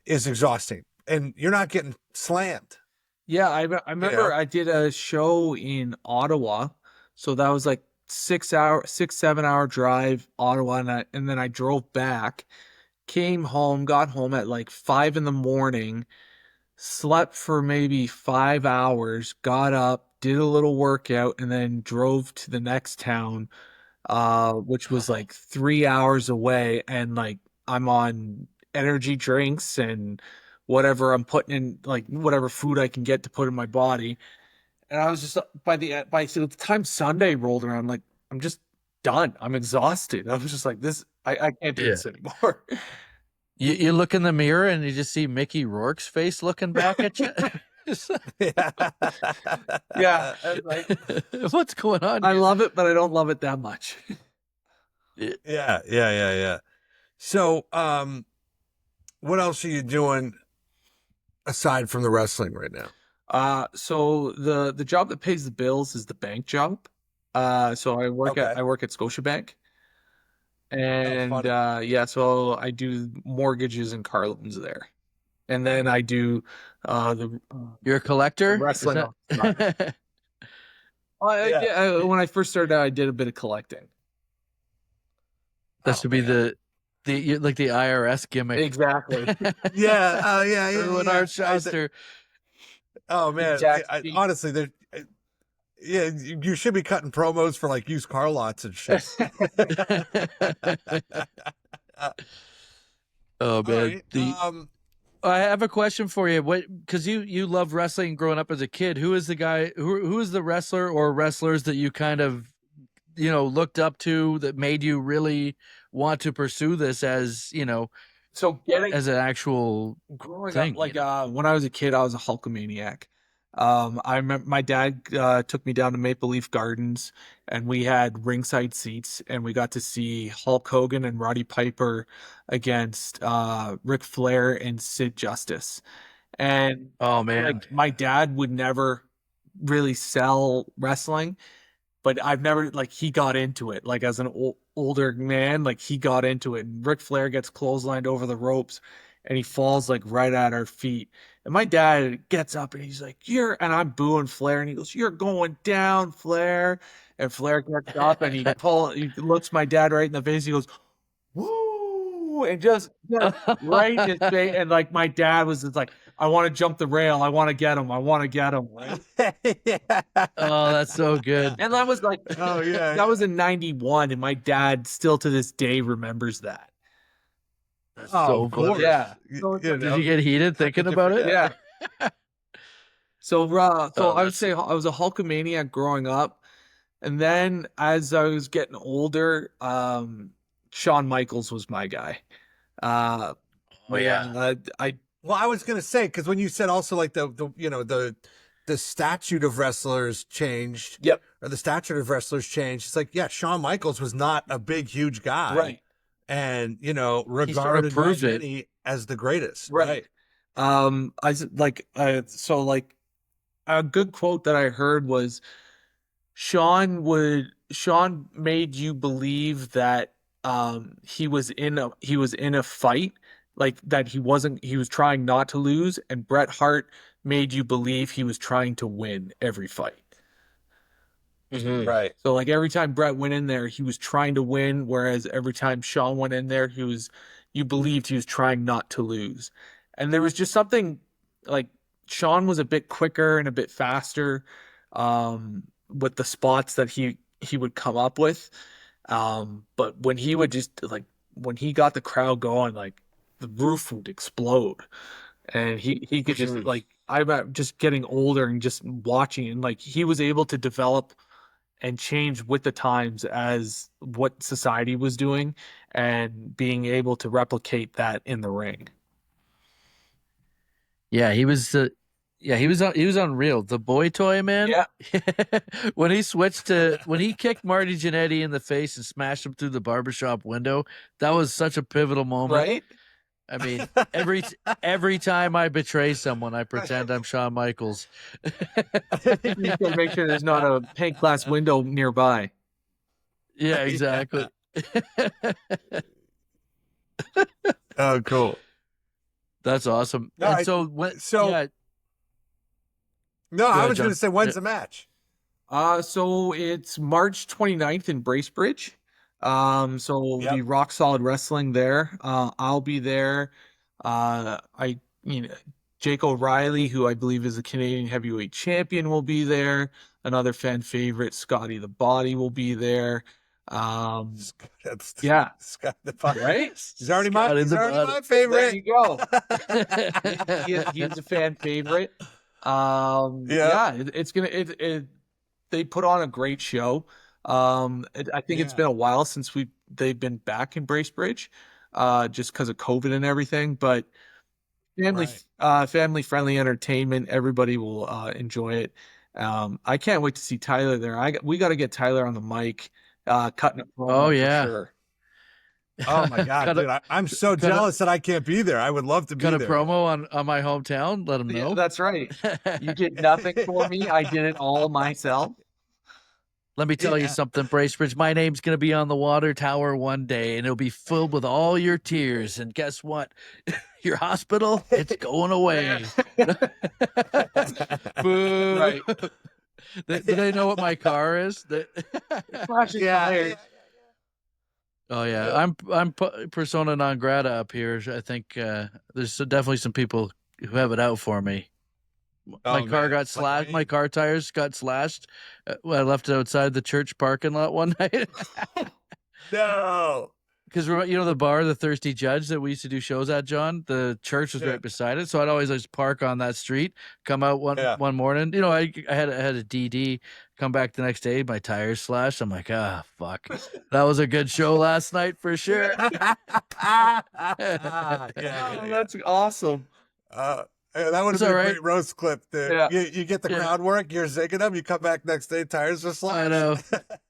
is exhausting. And you're not getting slammed. Yeah, I remember I did a show in Ottawa, so that was like 7 hour drive, Ottawa, and then I drove back, came home, got home at like 5 in the morning, slept for maybe 5 hours, got up, did a little workout, and then drove to the next town, which was like 3 hours away, and like I'm on energy drinks and whatever I'm putting in, like whatever food I can get to put in my body. And I was just by the time Sunday rolled around, like I'm just done. I'm exhausted. I was just like, I can't do this anymore. You look in the mirror and you just see Mickey Rourke's face looking back at you. Yeah, like, what's going on? I love it, but I don't love it that much. Yeah. So, what else are you doing aside from the wrestling right now? So the job that pays the bills is the bank job. So I work at Scotiabank. And yeah, so I do mortgages and car loans there. And then I do You're a collector? wrestling. When I first started out, I did a bit of collecting. That should be the like the IRS gimmick. Exactly. Yeah. Erwin Artshyster. Oh man, honestly, you should be cutting promos for like used car lots and shit. Oh man, right. I have a question for you. Because you love wrestling growing up as a kid. Who is the guy? Who is the wrestler or wrestlers that you kind of looked up to that made you really want to pursue this as So as an actual growing thing? up, like when I was a kid, I was a Hulkamaniac. I remember my dad took me down to Maple Leaf Gardens, and we had ringside seats, and we got to see Hulk Hogan and Roddy Piper against Ric Flair and Sid Justice. And oh man, like my dad would never really sell wrestling, but I've never, like, he got into it, like as an older man, like he got into it, and Ric Flair gets clotheslined over the ropes and he falls like right at our feet. And my dad gets up and he's like, and I'm booing Flair, and he goes, "You're going down, Flair." And Flair gets up and he looks my dad right in the face. He goes, "Woo!" And just right in his face. And like my dad was just like, "I want to jump the rail. I want to get him. I want to get him." Right? Oh, that's so good. And that was like, oh yeah, that was in '91, and my dad still to this day remembers that. That's so cool. Yeah. Did you get heated thinking about it? Yeah. So I would say I was a Hulkamaniac growing up, and then as I was getting older, Shawn Michaels was my guy. Well, I was gonna say, because when you said also like the statute of wrestlers changed, or the statute of wrestlers changed. It's like, yeah, Shawn Michaels was not a big, huge guy, right? And regarded by many as the greatest, right? So like a good quote that I heard was, Shawn made you believe that he was in a fight, like that he was trying not to lose, and Bret Hart made you believe he was trying to win every fight. Mm-hmm. Right. So like every time Bret went in there, he was trying to win, whereas every time Shawn went in there, you believed he was trying not to lose. And there was just something like Shawn was a bit quicker and a bit faster with the spots that he would come up with. But when he would when he got the crowd going, like the roof would explode. And he could just like, I'm just getting older and just watching, and like he was able to develop and change with the times as what society was doing, and being able to replicate that in the ring. Yeah, he was Yeah, he was unreal. The boy toy, man. Yeah. When he kicked Marty Jannetty in the face and smashed him through the barbershop window, that was such a pivotal moment. Right? I mean, every time I betray someone, I pretend I'm Shawn Michaels. You gotta make sure there's not a pink glass window nearby. Yeah, exactly. Oh, cool. That's awesome. No, And I so was ahead, going John. to say, when's the match? So it's March 29th in Bracebridge. So it'll be Yep. Rock Solid Wrestling there. I'll be there. Jake O'Reilly, who I believe is the Canadian heavyweight champion, will be there. Another fan favorite, Scotty the Body, will be there. Yeah. Scott the Body. Right? He's already Scotty the my There favorite. you go. He's a fan favorite. It's gonna they put on a great show. I think it's been a while since they've been back in Bracebridge, just because of COVID and everything. But family friendly entertainment. Everybody will enjoy it. I can't wait to see Tyler there. We got to get Tyler on the mic, cutting a promo yeah. for sure. Oh my God, dude! I'm so jealous that I can't be there. I would love to be Cut a there. promo on my hometown. Let them know. Yeah, that's right. You did nothing for me. I did it all myself. Let me tell you something, Bracebridge. My name's going to be on the water tower one day, and it'll be filled with all your tears. And guess what? Your hospital, it's going away. Boo. Right. Do they know what my car is? Flashing tires. Oh yeah, I'm persona non grata up here. I think there's definitely some people who have it out for me. My car got slashed. My car tires got slashed. I left it outside the church parking lot one night. No, because the bar, the Thirsty Judge that we used to do shows at, John. The church was right beside it, so I'd always just park on that street. Come out one morning. I had a DD. Come back the next day, my tires slashed. I'm like, fuck. That was a good show last night for sure. That's awesome. That would have been a great roast clip. Yeah. You get the crowd work, you're zigging them, you come back next day, tires are slashed. I know.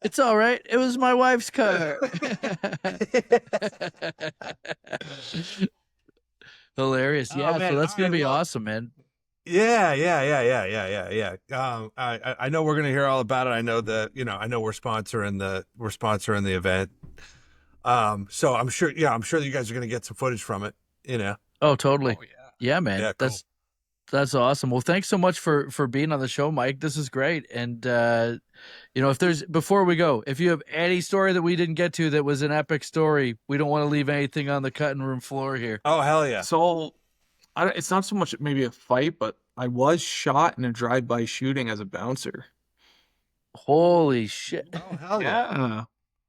It's all right. It was my wife's car. Hilarious. Oh, yeah, man, so that's going to be awesome, man. Yeah. I know we're gonna hear all about it. I know that I know we're sponsoring the event. So I'm sure that you guys are gonna get some footage from it. Oh, totally. Oh, yeah, man. Yeah, cool. That's awesome. Well, thanks so much for being on the show, Mike. This is great. And before we go, if you have any story that we didn't get to that was an epic story, we don't want to leave anything on the cutting room floor here. Oh, hell yeah. So it's not so much maybe a fight, but I was shot in a drive-by shooting as a bouncer. Holy shit. Oh, hell yeah. Yeah.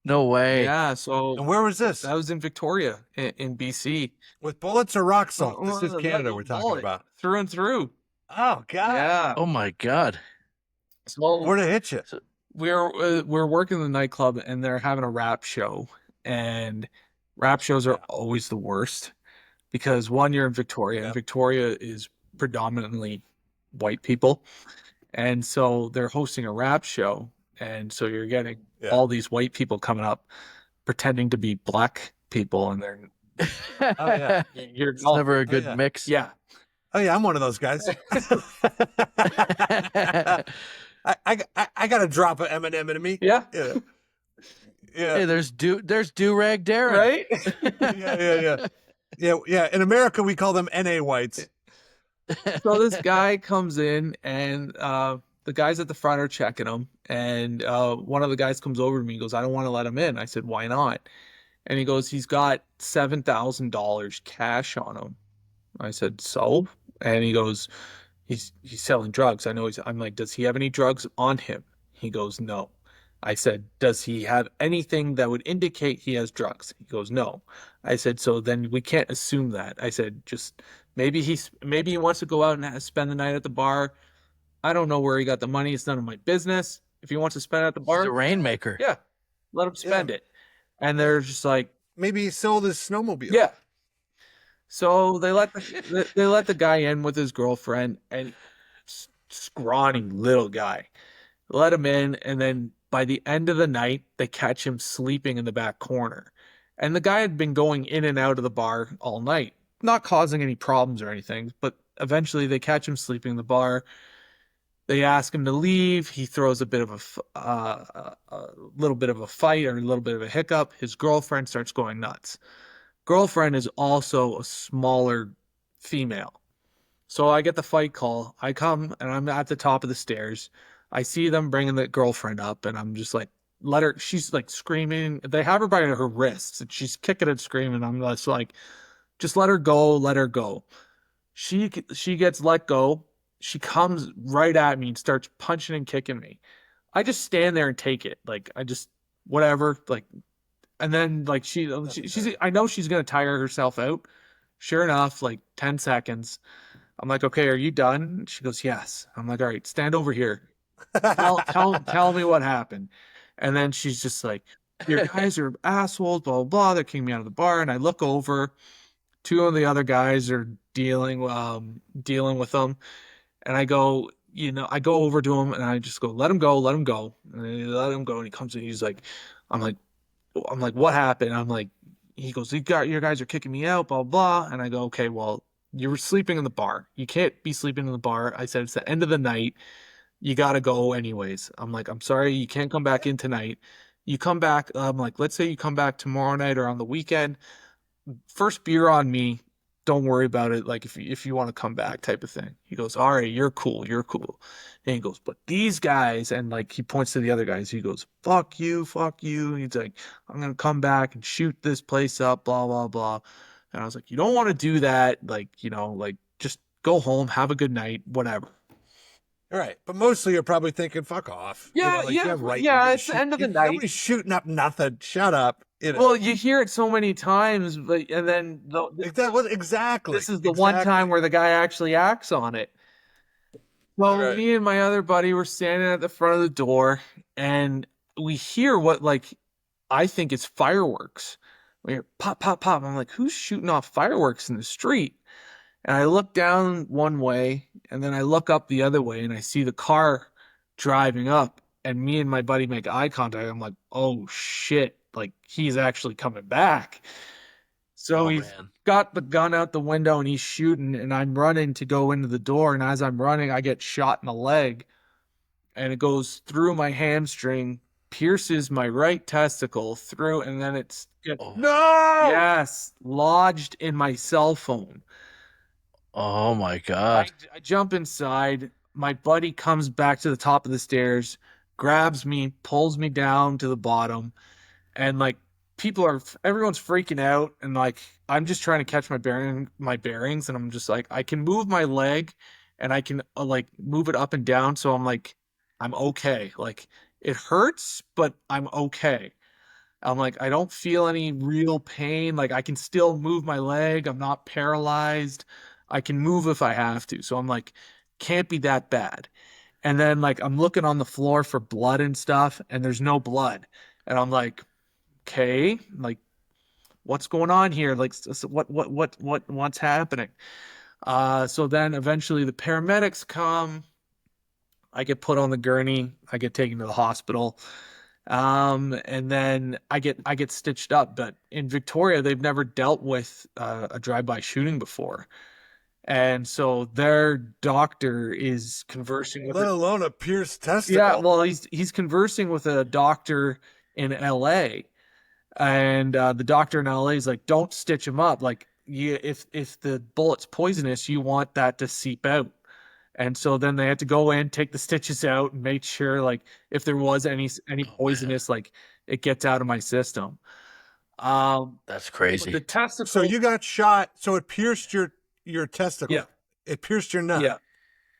No way. Yeah, so And where was this? that was in Victoria in BC. With bullets or rock salt? Well, This is Canada we're talking bullet, about. through and through. Oh, God. Yeah. Oh my God. So Where'd it hit you? we're working in the nightclub and they're having a rap show, and rap shows are always the worst because one, you're in Victoria, and Victoria is predominantly white people, and so they're hosting a rap show, and so you're getting all these white people coming up pretending to be black people, and they're It's never a good mix. Yeah. Oh yeah, I'm one of those guys. I got a drop of Eminem in me. Yeah. Hey, there's do-rag Darren. Right? Yeah. In America, we call them NA whites. So this guy comes in, and the guys at the front are checking him, and one of the guys comes over to me and goes, "I don't want to let him in." I said, "Why not?" And he goes, "He's got $7,000 cash on him." I said, "So?" And he goes, he's selling drugs. I'm like, "Does he have any drugs on him?" He goes, "No." I said, "Does he have anything that would indicate he has drugs?" He goes, "No." I said, "So then we can't assume that." I said, "Just maybe he wants to go out and spend the night at the bar. I don't know where he got the money. It's none of my business. If he wants to spend it at the bar, He's a rainmaker. yeah, let him spend it." And they're just like, maybe he sold his snowmobile. yeah. So they let the guy in with his girlfriend, and scrawny little guy. Let him in, and then by the end of the night, they catch him sleeping in the back corner. And the guy had been going in and out of the bar all night, not causing any problems or anything, but eventually they catch him sleeping in the bar. They ask him to leave. He throws a bit of a little bit of a fight or a little bit of a hiccup. His girlfriend starts going nuts. Girlfriend is also a smaller female. So I get the fight call. I come and I'm at the top of the stairs. I see them bringing the girlfriend up, and I'm just like, let her. She's like screaming. They have her by her wrists, and she's kicking and screaming. I'm just like, just let her go, let her go. She gets let go. She comes right at me and starts punching and kicking me. I just stand there and take it. Like I just whatever. Like, and then like she's I know she's gonna tire herself out. Sure enough, like 10 seconds. I'm like, okay, are you done? She goes, yes. I'm like, all right, stand over here. Tell me what happened. And then she's just like, your guys are assholes, blah, blah, blah. They're kicking me out of the bar. And I look over, two of the other guys are dealing with them. And I go, I go over to him and I just go, let him go, let him go. And I let him go. And he comes in, he's like, I'm like, what happened? I'm like, he goes, your guys are kicking me out, blah, blah. And I go, okay, well, you were sleeping in the bar. You can't be sleeping in the bar. I said, it's the end of the night. You got to go anyways. I'm like, I'm sorry. You can't come back in tonight. You come back. I'm like, let's say you come back tomorrow night or on the weekend. First beer on me. Don't worry about it. Like if you want to come back type of thing. He goes, all right, you're cool. You're cool. And he goes, but these guys, and like he points to the other guys. He goes, fuck you, fuck you. And he's like, I'm going to come back and shoot this place up, blah, blah, blah. And I was like, you don't want to do that. Like, like just go home, have a good night, whatever. All right. But mostly you're probably thinking, fuck off. Yeah, right. Yeah, it's the end of the night. Nobody's shooting up nothing. Shut up. Well, you hear it so many times, but and then exactly. This is the one time where the guy actually acts on it. Well, Right. me and my other buddy were standing at the front of the door, and we hear what I think is fireworks. We hear pop, pop, pop. I'm like, who's shooting off fireworks in the street? And I look down one way, and then I look up the other way, and I see the car driving up, and me and my buddy make eye contact. I'm like, oh shit, like he's actually coming back. So he's got the gun out the window and he's shooting, and I'm running to go into the door. And as I'm running, I get shot in the leg, and it goes through my hamstring, pierces my right testicle through, and then No! Yes, lodged in my cell phone. Oh my God. I jump inside. My buddy comes back to the top of the stairs, grabs me, pulls me down to the bottom, and like everyone's freaking out, and like I'm just trying to catch my bearings, and I'm just like, I can move my leg and I can like move it up and down, so I'm like, I'm okay. Like it hurts, but I'm okay. I'm like, I don't feel any real pain. Like I can still move my leg. I'm not paralyzed. I can move if I have to. So I'm like, can't be that bad. And then like I'm looking on the floor for blood and stuff, and there's no blood. And I'm like, okay, like what's going on here? Like what's happening? So then eventually the paramedics come. I get put on the gurney. I get taken to the hospital. And then I get stitched up. But in Victoria, they've never dealt with a drive-by shooting before. And so their doctor is conversing with let alone a pierced testicle. Yeah, well, he's conversing with a doctor in LA. And the doctor in LA is like, don't stitch him up. Like, if the bullet's poisonous, you want that to seep out. And so then they had to go in, take the stitches out, and make sure, like, if there was any poisonous, like, it gets out of my system. That's crazy. The testicle. So you got shot. So it pierced your testicle. Yeah. It pierced your nut. Yeah.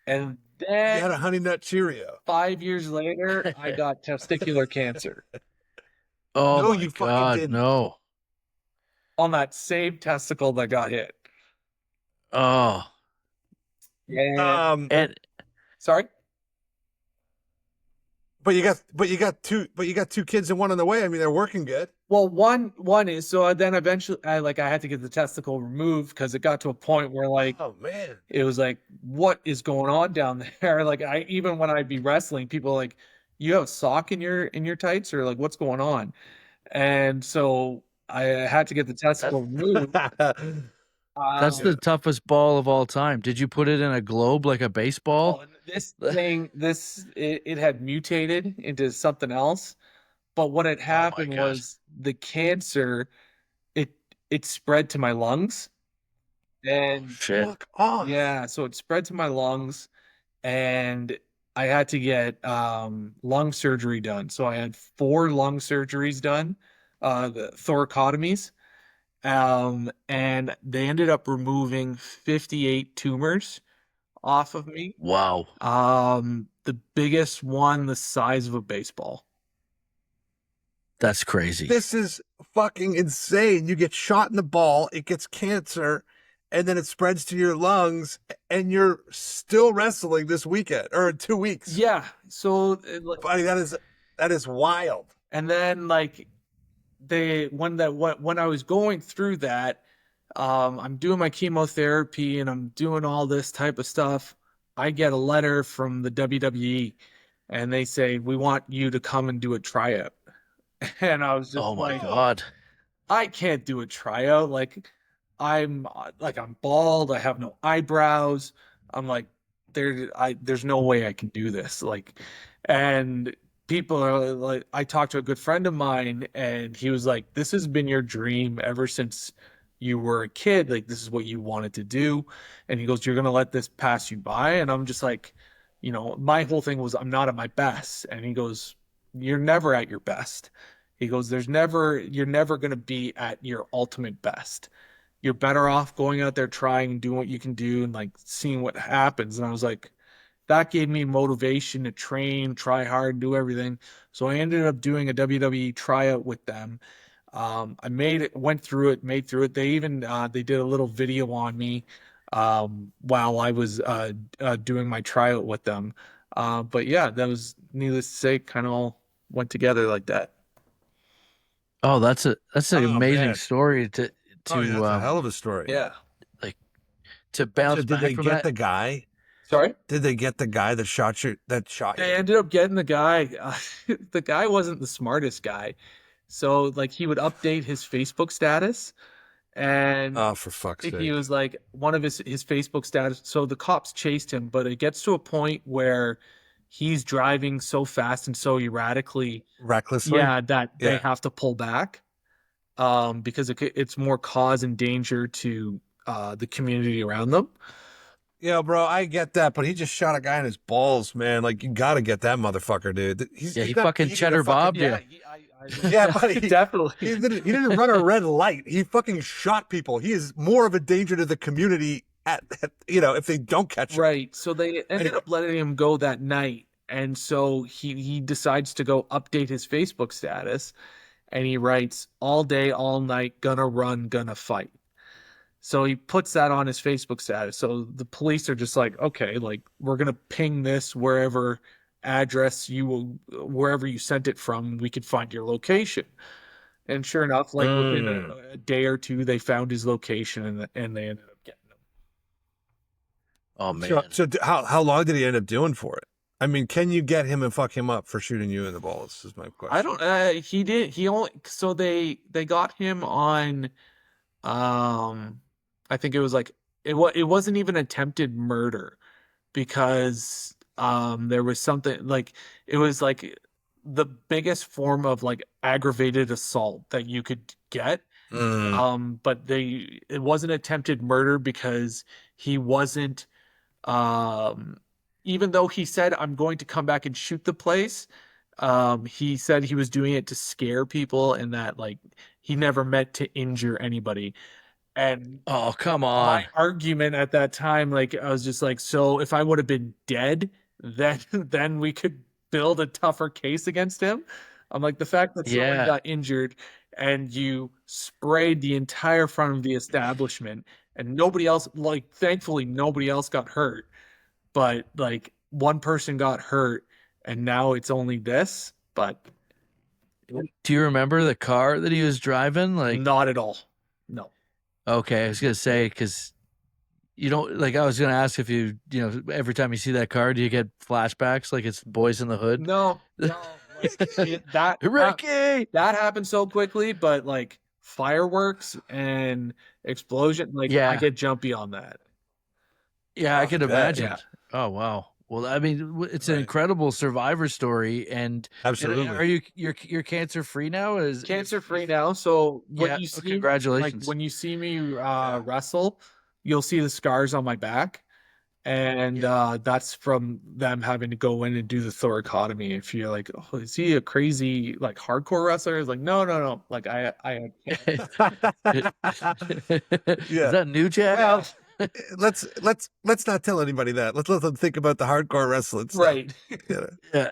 And then you had a honey nut Cheerio. 5 years later, I got testicular cancer. Oh No, my you fucking God, didn't. no. On that same testicle that got hit. Oh. And And sorry? But you got two kids and one on the way. I mean, they're working good. Well, one is so then eventually I had to get the testicle removed because it got to a point where Oh man. it was like, what is going on down there? Like even when I'd be wrestling, people like, you have a sock in your tights, or like what's going on? And so I had to get the testicle removed. That's the toughest ball of all time. Did you put it in a globe like a baseball? This thing, it had mutated into something else. But what had happened was the cancer, it spread to my lungs. And Shit. Fuck off. yeah, so it spread to my lungs, and I had to get lung surgery done. So I had 4 lung surgeries done, the thoracotomies. And they ended up removing 58 tumors off of me. Wow. The biggest one the size of a baseball. That's crazy. This is fucking insane. You get shot in the ball, it gets cancer, and then it spreads to your lungs, and you're still wrestling this weekend or in 2 weeks. Yeah. So Buddy, that is wild. and then like when I was going through that, I'm doing my chemotherapy and I'm doing all this type of stuff. I get a letter from the WWE, and they say, we want you to come and do a tryout. And I was just Oh my like, God. I can't do a tryout. Like I'm bald. I have no eyebrows. I'm like, there's no way I can do this. Like, and people are like, I talked to a good friend of mine, and he was like, this has been your dream ever since you were a kid. Like, this is what you wanted to do. And he goes, you're gonna let this pass you by? And I'm just like, my whole thing was, I'm not at my best. And he goes, you're never at your best. He goes, you're never going to be at your ultimate best. You're better off going out there trying, doing what you can do, and like seeing what happens. And I was like, that gave me motivation to train, try hard, do everything. So I ended up doing a WWE tryout with them. I went through it, made through it. They even, they did a little video on me, while I was, doing my tryout with them. But yeah, that was, needless to say, kind of all went together like that. Oh, that's an amazing man. story to That's a hell of a story. Yeah. to bounce So did back they from get that. the guy? Sorry? Did they get the guy that shot you? They ended up getting the guy. The guy wasn't the smartest guy. So like he would update his Facebook status, and Oh, for fuck's sake. he was like one of his Facebook status. So the cops chased him, but it gets to a point where he's driving so fast and so erratically, Recklessly? that they Yeah. have to pull back, because it's more cause and danger to the community around them. Yeah, bro, I get that, but he just shot a guy in his balls, man. Like, you gotta get that motherfucker, dude. He fucking cheddar bobbed you. Yeah, buddy. Definitely. He didn't run a red light. He fucking shot people. He is more of a danger to the community if they don't catch him. Right. So they ended up letting him go that night. And so he decides to go update his Facebook status, and he writes, all day, all night, gonna run, gonna fight. So he puts that on his Facebook status. So the police are just like, okay, like we're gonna ping this wherever you sent it from, we could find your location. And sure enough, like within a day or two, they found his location, and they ended up getting him. Oh man. So how long did he end up doing for it? I mean, can you get him and fuck him up for shooting you in the balls? Is my question. I don't. He did. He only. So they got him on. I think it was like it wasn't even attempted murder, because there was something like it was like the biggest form of like aggravated assault that you could get. But it wasn't attempted murder because he wasn't. Even though he said, I'm going to come back and shoot the place, he said he was doing it to scare people, and that like he never meant to injure anybody. And Oh, come on. my argument at that time, like I was just like, so if I would have been dead, then we could build a tougher case against him. I'm like, the fact that someone Yeah. got injured and you sprayed the entire front of the establishment, and nobody else, like thankfully nobody else got hurt, but like one person got hurt, and now it's only this. But Do you remember the car that he was driving? Like, not at all. No. okay, I was gonna say because you don't like. I was gonna ask if you know every time you see that car, do you get flashbacks like it's Boys in the Hood? No. That Ricky. that happened so quickly, but like fireworks and explosion, like Yeah. I get jumpy on that. Yeah, I could bet, imagine. yeah. Oh wow. Well, I mean, it's an incredible survivor story, and Absolutely. Are you're cancer free now? Is Cancer free now. So when Yeah, you see congratulations. like when you see me wrestle, you'll see the scars on my back. And that's from them having to go in and do the thoracotomy. If you're like, oh, is he a crazy like hardcore wrestler? It's like, no. Like I Is that New Jack? Well, let's not tell anybody that. Let's let them think about the hardcore wrestling stuff. right. Yeah.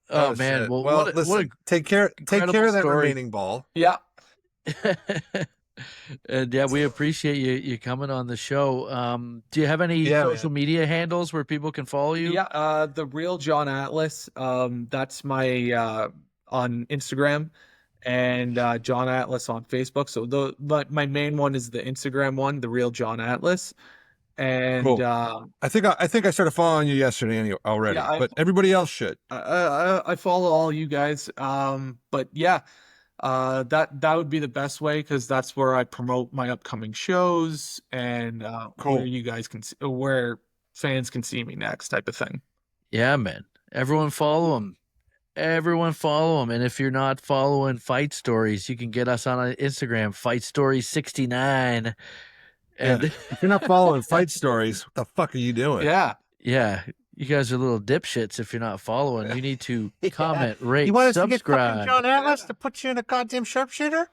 Oh man. shit. Well, well, what listen. what Take care of incredible that story. remaining ball. Yeah. And yeah, we appreciate you coming on the show. Do you have any social media handles where people can follow you? Yeah, the real John Atlas. That's my on Instagram, and John Atlas on Facebook. So but my main one is the Instagram one, the real John Atlas. And Cool. I think I started following you yesterday already, Yeah, but everybody else should. I follow all you guys. But yeah, that would be the best way because that's where I promote my upcoming shows and Cool. where you guys can where fans can see me next type of thing. Yeah, man. Everyone follow him. Everyone follow him. And if you're not following Fight Stories, you can get us on Instagram, Fight Stories 69. And if you're not following Fight Stories, what the fuck are you doing? Yeah. Yeah, you guys are little dipshits if you're not following. You need to comment, rate, You want us subscribe. to get fucking John Atlas to put you in a goddamn sharpshooter?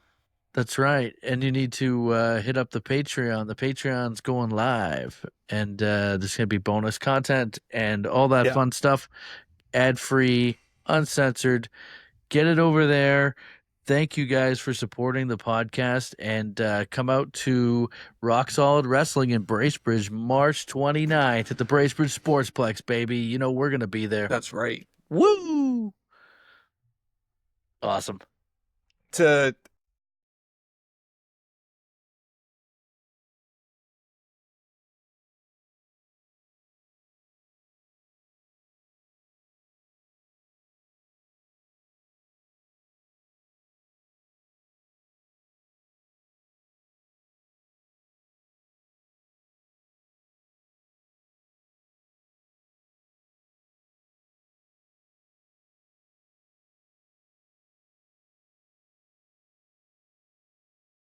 That's right. And you need to hit up the Patreon. The Patreon's going live. And there's going to be bonus content and all that fun stuff. Ad-free, uncensored. Get it over there. Thank you guys for supporting the podcast. And come out to Rock Solid Wrestling in Bracebridge, March 29th at the Bracebridge Sportsplex, baby. You know we're going to be there. That's right. Woo! Awesome. To